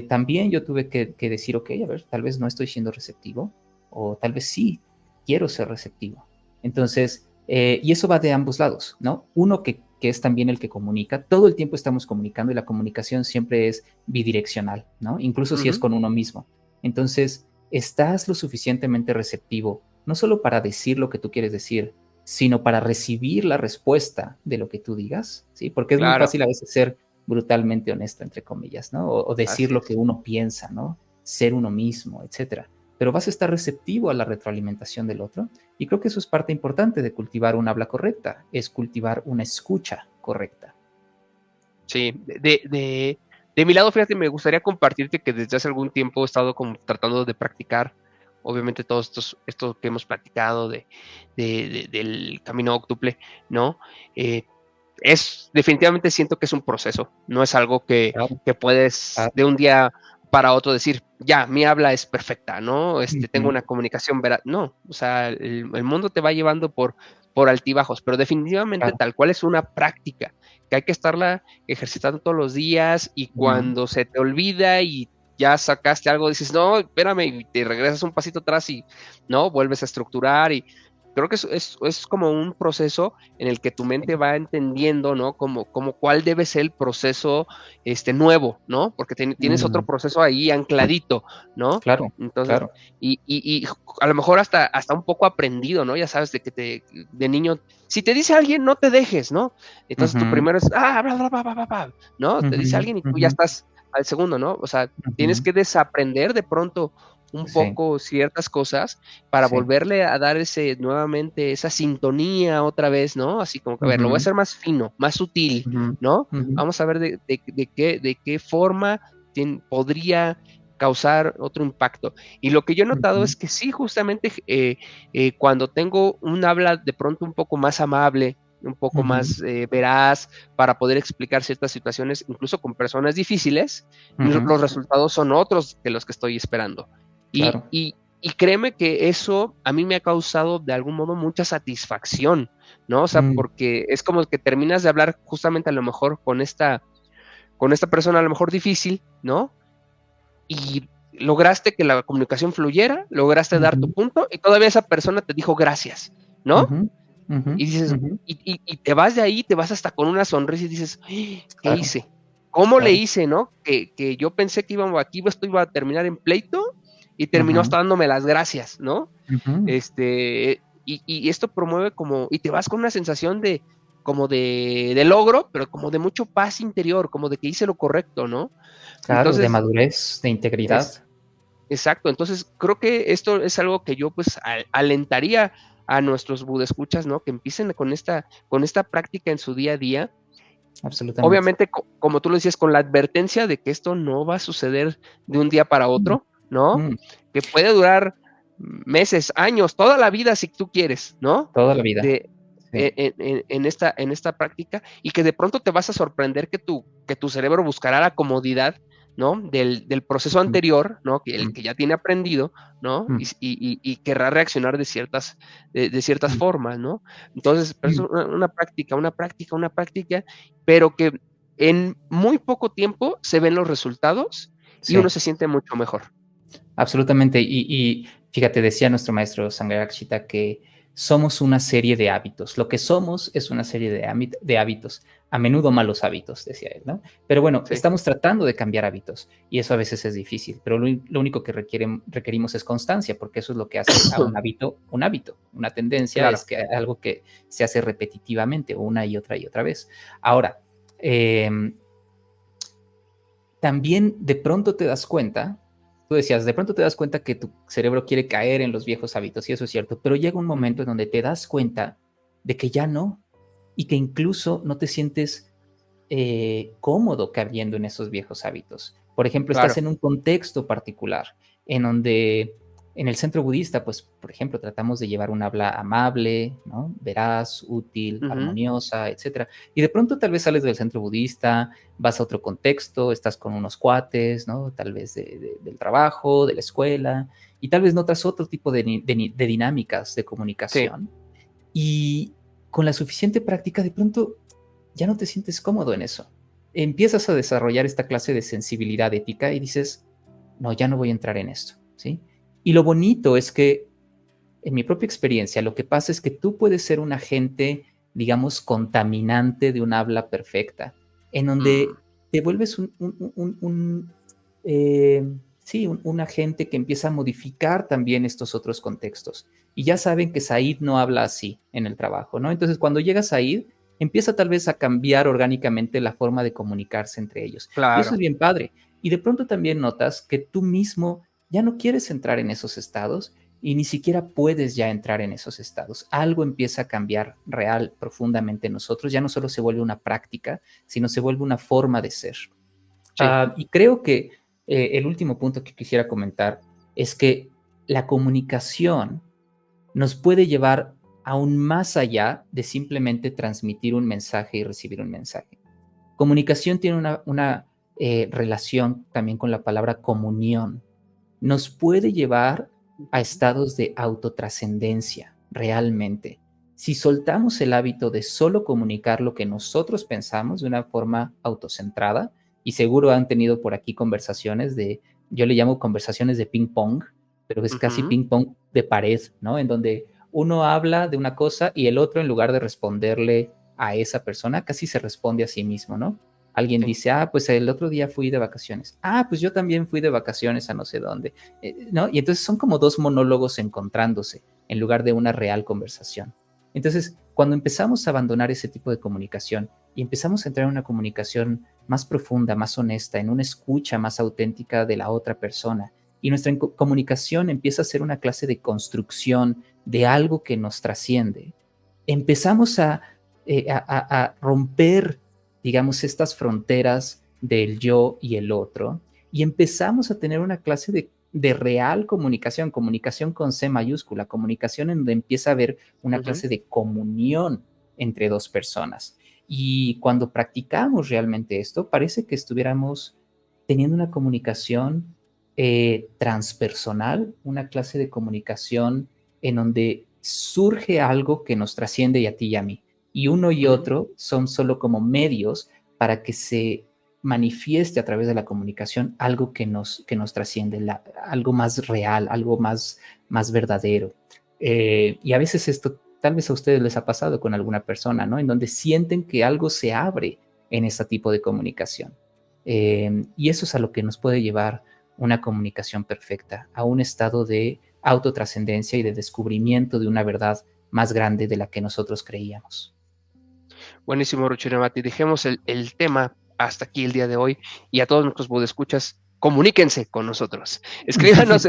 también yo tuve que decir, ok, a ver, tal vez no estoy siendo receptivo, o tal vez sí, quiero ser receptivo. Entonces, y eso va de ambos lados, ¿no? Uno que es también el que comunica, todo el tiempo estamos comunicando y la comunicación siempre es bidireccional, ¿no? Incluso si es Ujú. con uno mismo. Entonces, ¿estás lo suficientemente receptivo, no solo para decir lo que tú quieres decir, sino para recibir la respuesta de lo que tú digas? ¿Sí? Porque es muy Claro. fácil a veces ser brutalmente honesto, entre comillas, ¿no? O decir Así lo que es. uno piensa, ¿no? Ser uno mismo, etcétera. Pero vas a estar receptivo a la retroalimentación del otro. Y creo que eso es parte importante de cultivar un habla correcta, es cultivar una escucha correcta. Sí, de mi lado, fíjate, me gustaría compartirte que desde hace algún tiempo he estado como tratando de practicar, obviamente, todos esto que hemos platicado del camino óctuple, ¿no? Eh, definitivamente siento que es un proceso, no es algo Claro, que puedes claro. de un día para otro decir, ya, mi habla es perfecta, ¿no? Tengo Ujú, una comunicación veraz. No, o sea, el mundo te va llevando por altibajos, pero definitivamente claro. tal cual es una práctica que hay que estarla ejercitando todos los días y Ujú, cuando se te olvida y ya sacaste algo, dices, no, espérame, y te regresas un pasito atrás y, ¿no? Vuelves a estructurar y creo que es como un proceso en el que tu mente sí, va entendiendo, ¿no? Como cuál debe ser el proceso nuevo, ¿no? Porque tienes otro mm, proceso ahí ancladito, ¿no? claro, Entonces, claro. y a lo mejor hasta un poco aprendido, ¿no? Ya sabes, de niño, si te dice alguien, no te dejes, ¿no? Entonces tu Ujú, primero es, bla, bla, bla, bla, bla, bla, ¿no? Te dice ujú, alguien y tú ya ujú, estás al segundo, ¿no? O sea, tienes ujú. que desaprender de pronto un Sí, poco ciertas cosas para sí. volverle a dar nuevamente esa sintonía otra vez, ¿no? Así como que, a ver, lo voy a Ujú, hacer más fino, más sutil, ujú, ¿no? ujú, Vamos a ver de qué forma podría causar otro impacto. Y lo que yo he notado ujú, es que sí, justamente cuando tengo un habla de pronto un poco más amable, un poco ujú, más veraz para poder explicar ciertas situaciones, incluso con personas difíciles, ujú. los resultados son otros que los que estoy esperando. Y, Claro. y, y créeme que eso a mí me ha causado de algún modo mucha satisfacción, ¿no? O sea, Mm, porque es como que terminas de hablar justamente a lo mejor con esta persona a lo mejor difícil, ¿no? Y lograste que la comunicación fluyera, lograste dar tu ujú, punto y todavía esa persona te dijo gracias, ¿no? ujú, ujú, Y dices, ujú. y te vas de ahí, te vas hasta con una sonrisa y dices, ¿qué Claro, hice? ¿Cómo le claro. hice, no? Que yo pensé que esto iba a terminar en pleito y terminó Ujú, hasta dándome las gracias, ¿no? ujú. Y esto promueve y te vas con una sensación como de logro, pero como de mucho paz interior, como de que hice lo correcto, ¿no? Claro, de Entonces, madurez, de es, integridad. exacto. Entonces, creo que esto es algo que yo pues alentaría a nuestros budescuchas, ¿no? Que empiecen con esta práctica en su día a día. Absolutamente. Obviamente, como tú lo decías, con la advertencia de que esto no va a suceder de un día para Mm, otro, ¿no? mm. Que puede durar meses, años, toda la vida si tú quieres, ¿no? Toda la vida. De, Sí. en esta práctica y que de pronto te vas a sorprender que tu cerebro buscará la comodidad, ¿no? Del proceso Mm, anterior, ¿no? Que el mm, que ya tiene aprendido, ¿no? mm, Y querrá reaccionar de ciertas mm, formas, ¿no? Entonces, pero es mm. una práctica, una práctica, una práctica, pero que en muy poco tiempo se ven los resultados y uno Sí. se siente mucho mejor. Absolutamente. Y fíjate, decía nuestro maestro Sangharakshita que somos una serie de hábitos. Lo que somos es una serie de hábitos, a menudo malos hábitos, decía él, ¿no? Pero bueno, Sí, estamos tratando de cambiar hábitos y eso a veces es difícil, pero lo único que requerimos es constancia, porque eso es lo que hace a un hábito un hábito. Una tendencia claro, es que algo que se hace repetitivamente una y otra vez. Ahora, eh, también de pronto te das cuenta, tú decías, de pronto te das cuenta que tu cerebro quiere caer en los viejos hábitos, y eso es cierto, pero llega un momento en donde te das cuenta de que ya no, y que incluso no te sientes cómodo cayendo en esos viejos hábitos. Por ejemplo, estás claro. en un contexto particular en donde en el centro budista, pues, por ejemplo, tratamos de llevar un habla amable, ¿no? Veraz, útil, Ujú. armoniosa, etcétera. Y de pronto tal vez sales del centro budista, vas a otro contexto, estás con unos cuates, ¿no? Tal vez del trabajo, de la escuela, y tal vez notas otro tipo de dinámicas de Sí, comunicación. Y con la suficiente práctica, de pronto ya no te sientes cómodo en eso. Empiezas a desarrollar esta clase de sensibilidad ética y dices, no, ya no voy a entrar en esto, ¿sí? Y lo bonito es que, en mi propia experiencia, lo que pasa es que tú puedes ser un agente, digamos, contaminante de un habla perfecta, en mm, donde te vuelves eh, sí, un agente que empieza a modificar también estos otros contextos. Y ya saben que Said no habla así en el trabajo, ¿no? Entonces, cuando llega Said, empieza tal vez a cambiar orgánicamente la forma de comunicarse entre ellos. Y eso es claro, bien padre. Y de pronto también notas que tú mismo ya no quieres entrar en esos estados y ni siquiera puedes ya entrar en esos estados. Algo empieza a cambiar real, profundamente en nosotros. Ya no solo se vuelve una práctica, sino se vuelve una forma de ser. sí, Y creo que el último punto que quisiera comentar es que la comunicación nos puede llevar aún más allá de simplemente transmitir un mensaje y recibir un mensaje. Comunicación tiene una relación también con la palabra comunión. Nos puede llevar a ujú, estados de autotrascendencia, realmente. Si soltamos el hábito de solo comunicar lo que nosotros pensamos de una forma autocentrada, y seguro han tenido por aquí conversaciones yo le llamo conversaciones de ping pong, pero es casi ujú, ping pong de pared, ¿no? En donde uno habla de una cosa y el otro, en lugar de responderle a esa persona, casi se responde a sí mismo, ¿no? Alguien sí, dice, pues el otro día fui de vacaciones. Pues yo también fui de vacaciones a no sé dónde. ¿No? Y entonces son como dos monólogos encontrándose en lugar de una real conversación. Entonces, cuando empezamos a abandonar ese tipo de comunicación y empezamos a entrar en una comunicación más profunda, más honesta, en una escucha más auténtica de la otra persona, y nuestra comunicación empieza a ser una clase de construcción de algo que nos trasciende, empezamos a romper, digamos, estas fronteras del yo y el otro, y empezamos a tener una clase de real comunicación, comunicación con C mayúscula, comunicación en donde empieza a haber una ujú, clase de comunión entre dos personas. Y cuando practicamos realmente esto, parece que estuviéramos teniendo una comunicación transpersonal, una clase de comunicación en donde surge algo que nos trasciende y a ti y a mí. Y uno y ujú. otro son solo como medios para que se manifieste a través de la comunicación algo que nos trasciende, algo más real, algo más verdadero. Y a veces esto tal vez a ustedes les ha pasado con alguna persona, ¿no? En donde sienten que algo se abre en este tipo de comunicación. Y eso es a lo que nos puede llevar una comunicación perfecta, a un estado de autotrascendencia y de descubrimiento de una verdad más grande de la que nosotros creíamos. Buenísimo, Ruchiramati. Dejemos el tema hasta aquí el día de hoy y a todos nuestros podescuchas, comuníquense con nosotros. Escríbanos,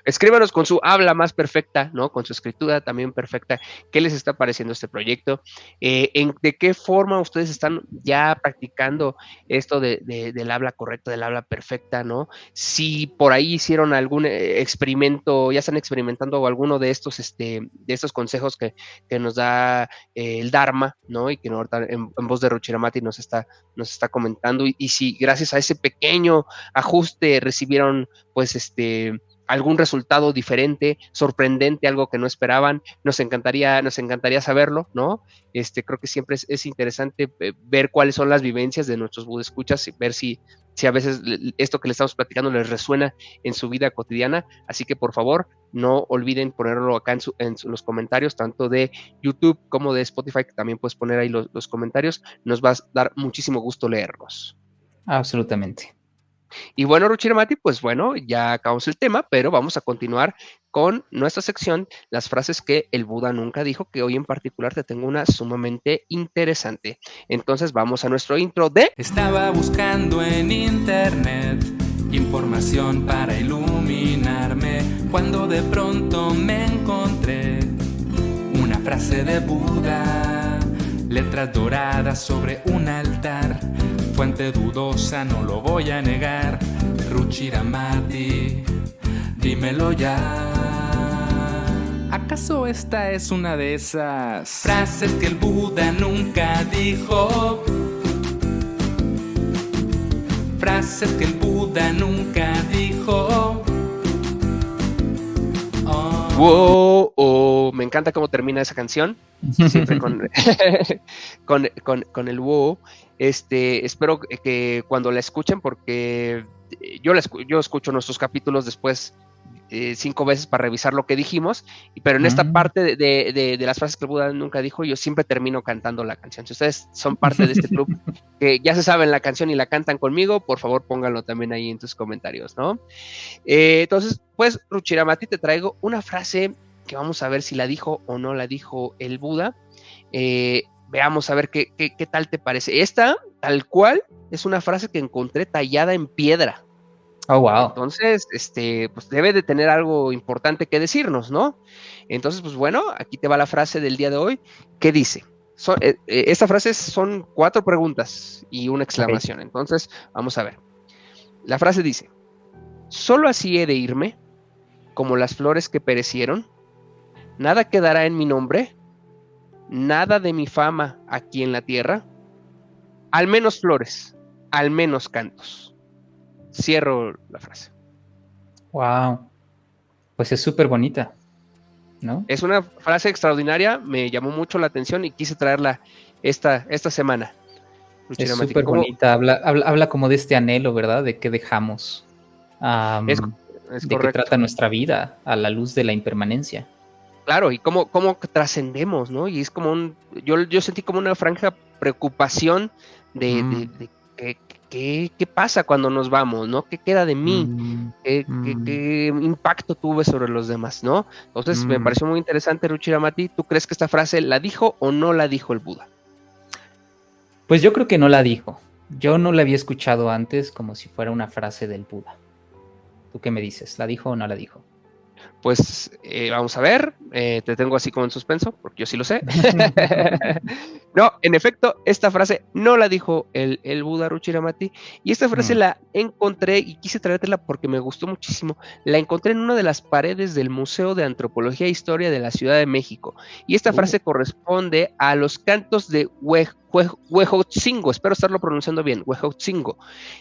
escríbanos con su habla más perfecta, ¿no? Con su escritura también perfecta. ¿Qué les está pareciendo este proyecto? ¿De qué forma ustedes están ya practicando esto del habla correcta, del habla perfecta, ¿no? Si por ahí hicieron algún experimento, ya están experimentando alguno de estos consejos que nos da el Dharma, ¿no? Y que ahorita en voz de Ruchiramati nos está comentando. Y si gracias a ese pequeño ajuste recibieron, pues, algún resultado diferente, sorprendente, algo que no esperaban, nos encantaría saberlo, ¿no? Creo que siempre es interesante ver cuáles son las vivencias de nuestros escuchas y ver si a veces esto que le estamos platicando les resuena en su vida cotidiana. Así que por favor, no olviden ponerlo acá en los comentarios, tanto de YouTube como de Spotify, que también puedes poner ahí los comentarios. Nos va a dar muchísimo gusto leerlos. Absolutamente. Y bueno, Ruchiramati, pues bueno, ya acabamos el tema, pero vamos a continuar con nuestra sección, las frases que el Buda nunca dijo, que hoy en particular te tengo una sumamente interesante. Entonces vamos a nuestro intro de... Estaba buscando en internet información para iluminarme, cuando de pronto me encontré una frase de Buda, letras doradas sobre un altar, fuente dudosa, no lo voy a negar. Ruchiramati, dímelo ya. ¿Acaso esta es una de esas frases que el Buda nunca dijo? Frases que el Buda nunca dijo. Wow, oh, me encanta cómo termina esa canción, siempre con, con el wow. Espero que cuando la escuchen, porque yo escucho nuestros capítulos después 5 veces para revisar lo que dijimos, pero en esta parte de las frases que el Buda nunca dijo, yo siempre termino cantando la canción. Si ustedes son parte de este club que ya se saben la canción y la cantan conmigo, por favor pónganlo también ahí en tus comentarios, ¿no? Entonces, pues, Ruchiramati, te traigo una frase que vamos a ver si la dijo o no la dijo el Buda. Veamos a ver qué tal te parece. Esta, tal cual, es una frase que encontré tallada en piedra. Oh, wow. Entonces, pues debe de tener algo importante que decirnos, ¿no? Entonces, pues bueno, aquí te va la frase del día de hoy. ¿Qué dice? Esta frase son 4 preguntas y una exclamación. Okay. Entonces, vamos a ver. La frase dice: solo así he de irme, como las flores que perecieron. Nada quedará en mi nombre, nada de mi fama aquí en la tierra. Al menos flores, al menos cantos. Cierro la frase. Wow. Pues es súper bonita, ¿no? Es una frase extraordinaria, me llamó mucho la atención y quise traerla esta semana. Es súper bonita, habla como de este anhelo, ¿verdad? De que dejamos, es de que trata nuestra vida a la luz de la impermanencia. Claro, y cómo trascendemos, ¿no? Y es como yo sentí como una franca preocupación de ¿qué pasa cuando nos vamos, ¿no? ¿Qué queda de mí? ¿Qué impacto tuve sobre los demás, ¿no? Entonces me pareció muy interesante, Ruchiramati. ¿Tú crees que esta frase la dijo o no la dijo el Buda? Pues yo creo que no la dijo. Yo no la había escuchado antes como si fuera una frase del Buda. ¿Tú qué me dices? ¿La dijo o no la dijo? Pues vamos a ver, te tengo así como en suspenso, porque yo sí lo sé. No, en efecto, esta frase no la dijo el Buda, Ruchiramati, y esta frase la encontré y quise traértela porque me gustó muchísimo. La encontré en una de las paredes del Museo de Antropología e Historia de la Ciudad de México, y esta frase corresponde a los cantos de Huejotzingo, espero estarlo pronunciando bien, Huejotzingo,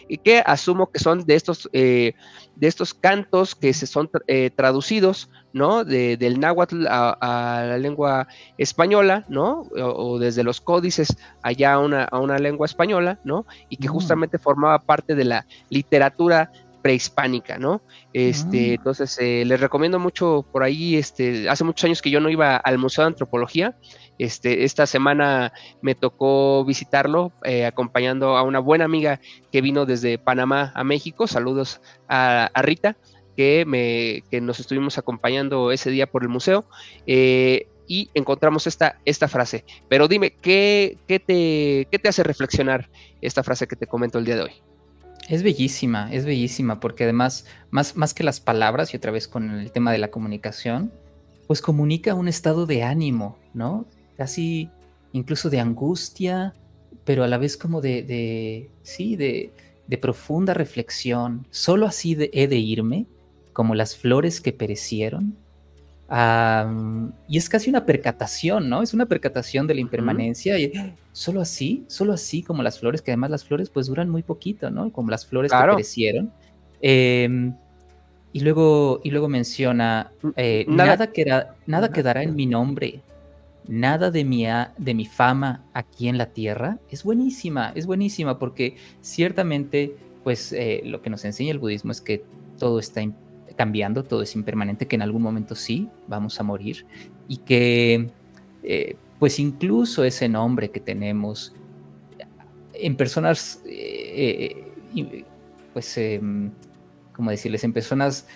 y que asumo que son de estos cantos que se son traducidos, ¿no? Del náhuatl a la lengua española, ¿no? O desde los códices allá a una lengua española, ¿no? Y que justamente formaba parte de la literatura prehispánica, ¿no? Entonces les recomiendo mucho por ahí, hace muchos años que yo no iba al Museo de Antropología. Esta semana me tocó visitarlo, acompañando a una buena amiga que vino desde Panamá a México. Saludos a Rita, que nos estuvimos acompañando ese día por el museo, y encontramos esta frase. Pero dime, ¿qué te hace reflexionar esta frase que te comento el día de hoy? Es bellísima, porque además, más que las palabras, y otra vez con el tema de la comunicación, pues comunica un estado de ánimo, ¿no? Casi incluso de angustia, pero a la vez como de profunda reflexión. Solo así he de irme, como las flores que perecieron. Y es casi una percatación, ¿no? Es una percatación de la impermanencia. Y solo así como las flores, que además las flores pues duran muy poquito, ¿no? Como las flores que perecieron. y luego menciona, Nada, nada quedará en mi nombre, nada de mi fama aquí en la tierra. Es buenísima porque ciertamente, pues lo que nos enseña el budismo es que todo está cambiando, todo es impermanente, que en algún momento sí vamos a morir y que pues incluso ese nombre que tenemos en personas, pues, ¿cómo decirles? En personas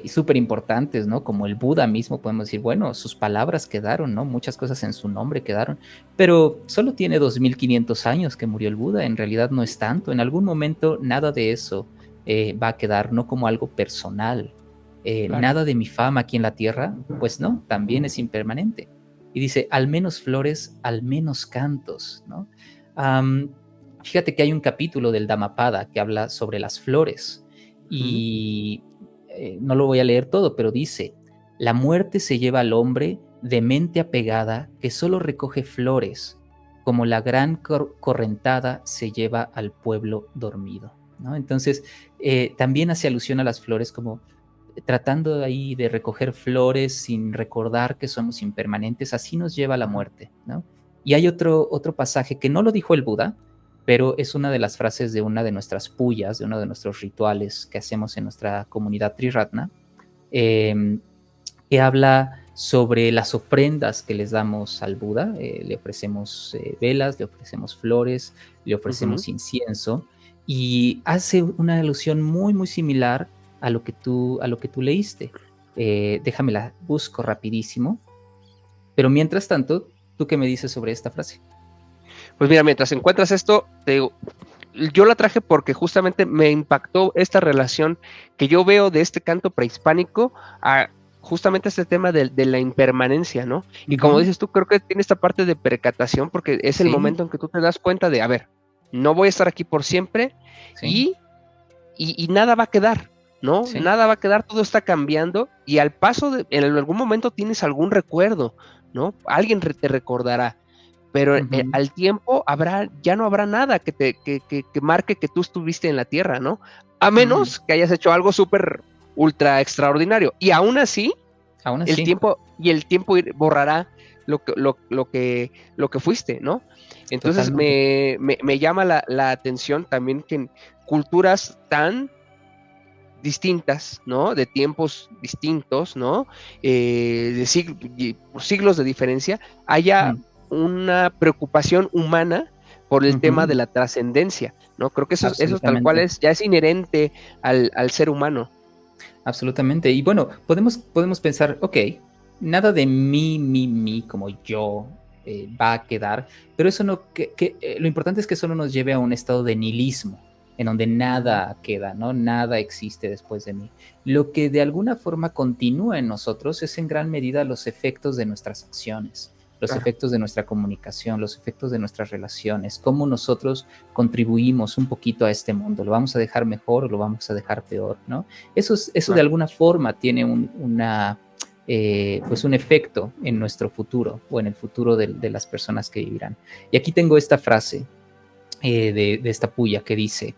súper importantes, ¿no? Como el Buda mismo, podemos decir, bueno, sus palabras quedaron, ¿no? Muchas cosas en su nombre quedaron, pero solo tiene 2500 años que murió el Buda, en realidad no es tanto, en algún momento nada de eso va a quedar, no como algo personal. claro. Nada de mi fama aquí en la tierra, pues no, también es impermanente. Y dice, al menos flores, al menos cantos, ¿no? Um, Fíjate que hay un capítulo del Dhammapada que habla sobre las flores Ujú. y no lo voy a leer todo, pero dice, la muerte se lleva al hombre de mente apegada que solo recoge flores, como la gran correntada se lleva al pueblo dormido, ¿no? Entonces, también hace alusión a las flores como tratando ahí de recoger flores sin recordar que somos impermanentes, así nos lleva a la muerte, ¿no? Y hay otro pasaje que no lo dijo el Buda, pero es una de las frases de una de nuestras puyas, de uno de nuestros rituales que hacemos en nuestra comunidad Triratna, eh, que habla sobre las ofrendas que les damos al Buda. Le ofrecemos velas, le ofrecemos flores, le Ujú. ofrecemos incienso, y hace una alusión muy, muy similar a lo que tú leíste. Déjame la busco rapidísimo, pero mientras tanto, ¿tú qué me dices sobre esta frase? Pues mira, mientras encuentras esto, te digo, yo la traje porque justamente me impactó esta relación que yo veo de este canto prehispánico a justamente este tema de la impermanencia, ¿no? Y como Ujú. dices tú, creo que tiene esta parte de percatación porque es el Sí, momento en que tú te das cuenta de, a ver, no voy a estar aquí por siempre sí, y, y nada va a quedar, ¿no? sí. Nada va a quedar, todo está cambiando y al paso de, en algún momento tienes algún recuerdo, ¿no? Alguien te recordará, pero Ujú. al tiempo ya no habrá nada que marque que tú estuviste en la Tierra, ¿no? A Mm. menos que hayas hecho algo súper ultra extraordinario. Y aún así, Aún así, el tiempo borrará lo que fuiste, ¿no? Entonces totalmente. me llama la atención también que en culturas tan distintas, ¿no? De tiempos distintos, ¿no? Por siglos de diferencia, haya Mm. una preocupación humana por el tema de Ujú. la trascendencia, ¿no? Creo que eso tal cual Absolutamente. ya es inherente al ser humano. Absolutamente. Y bueno, podemos pensar, ok, nada de mí, como yo va a quedar, pero eso no, lo importante es que solo nos lleve a un estado de nihilismo, en donde Ujú. nada queda, ¿no? Nada existe después de mí. Lo que de alguna forma continúa en nosotros es en gran medida los efectos de nuestras acciones, los Claro, efectos de nuestra comunicación, los efectos de nuestras relaciones, cómo nosotros contribuimos un poquito a este mundo, lo vamos a dejar mejor o lo vamos a dejar peor, ¿no? Eso de claro. alguna forma tiene pues un efecto en nuestro futuro o en el futuro de las personas que vivirán. Y aquí tengo esta frase de esta puya que dice,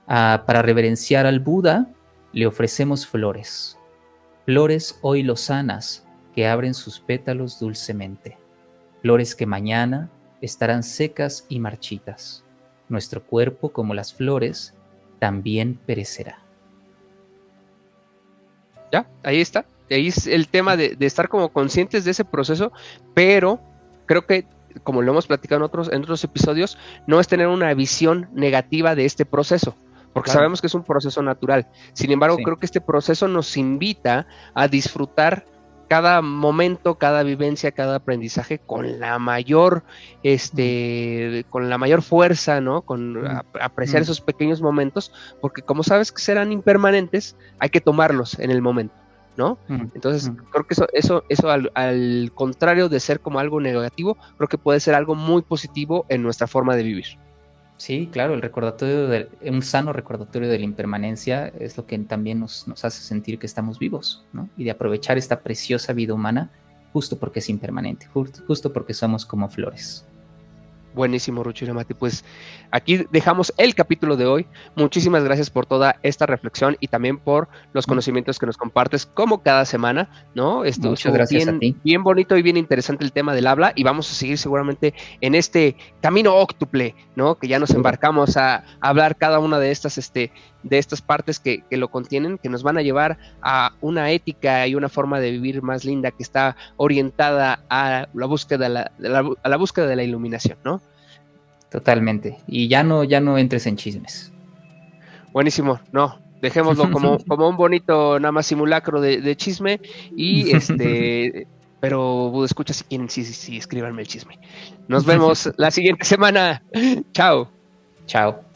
para reverenciar al Buda le ofrecemos flores, flores hoy lozanas que abren sus pétalos dulcemente, flores que mañana estarán secas y marchitas. Nuestro cuerpo, como las flores, también perecerá. Ya, ahí está. Ahí es el tema de estar como conscientes de ese proceso, pero creo que, como lo hemos platicado en otros episodios, no es tener una visión negativa de este proceso, porque Claro, sabemos que es un proceso natural. Sin embargo, sí. creo que este proceso nos invita a disfrutar cada momento, cada vivencia, cada aprendizaje Mm, con la mayor fuerza, ¿no? Con mm, apreciar mm. esos pequeños momentos, porque como sabes que serán impermanentes, hay que tomarlos en el momento, ¿no? Mm, Entonces, mm. creo que eso al contrario de ser como algo negativo, creo que puede ser algo muy positivo en nuestra forma de vivir. Sí, claro, un sano recordatorio de la impermanencia es lo que también nos hace sentir que estamos vivos, ¿no? Y de aprovechar esta preciosa vida humana justo porque es impermanente, justo porque somos como flores. Buenísimo, Rucho Iramati. Pues aquí dejamos el capítulo de hoy. Muchísimas gracias por toda esta reflexión y también por los conocimientos que nos compartes como cada semana, ¿no? Muchas gracias a ti. Bien bonito y bien interesante el tema del habla, y vamos a seguir seguramente en este camino óctuple, ¿no? Que ya nos embarcamos a hablar cada una de estas partes que lo contienen, que nos van a llevar a una ética y una forma de vivir más linda, que está orientada a la búsqueda a la búsqueda de la iluminación, ¿no? Totalmente. Y ya no entres en chismes. Buenísimo, no, dejémoslo como un bonito nada más simulacro de chisme, y pero escucha, si quieren, sí, escríbanme el chisme. Nos vemos la siguiente semana. Chao. Chao.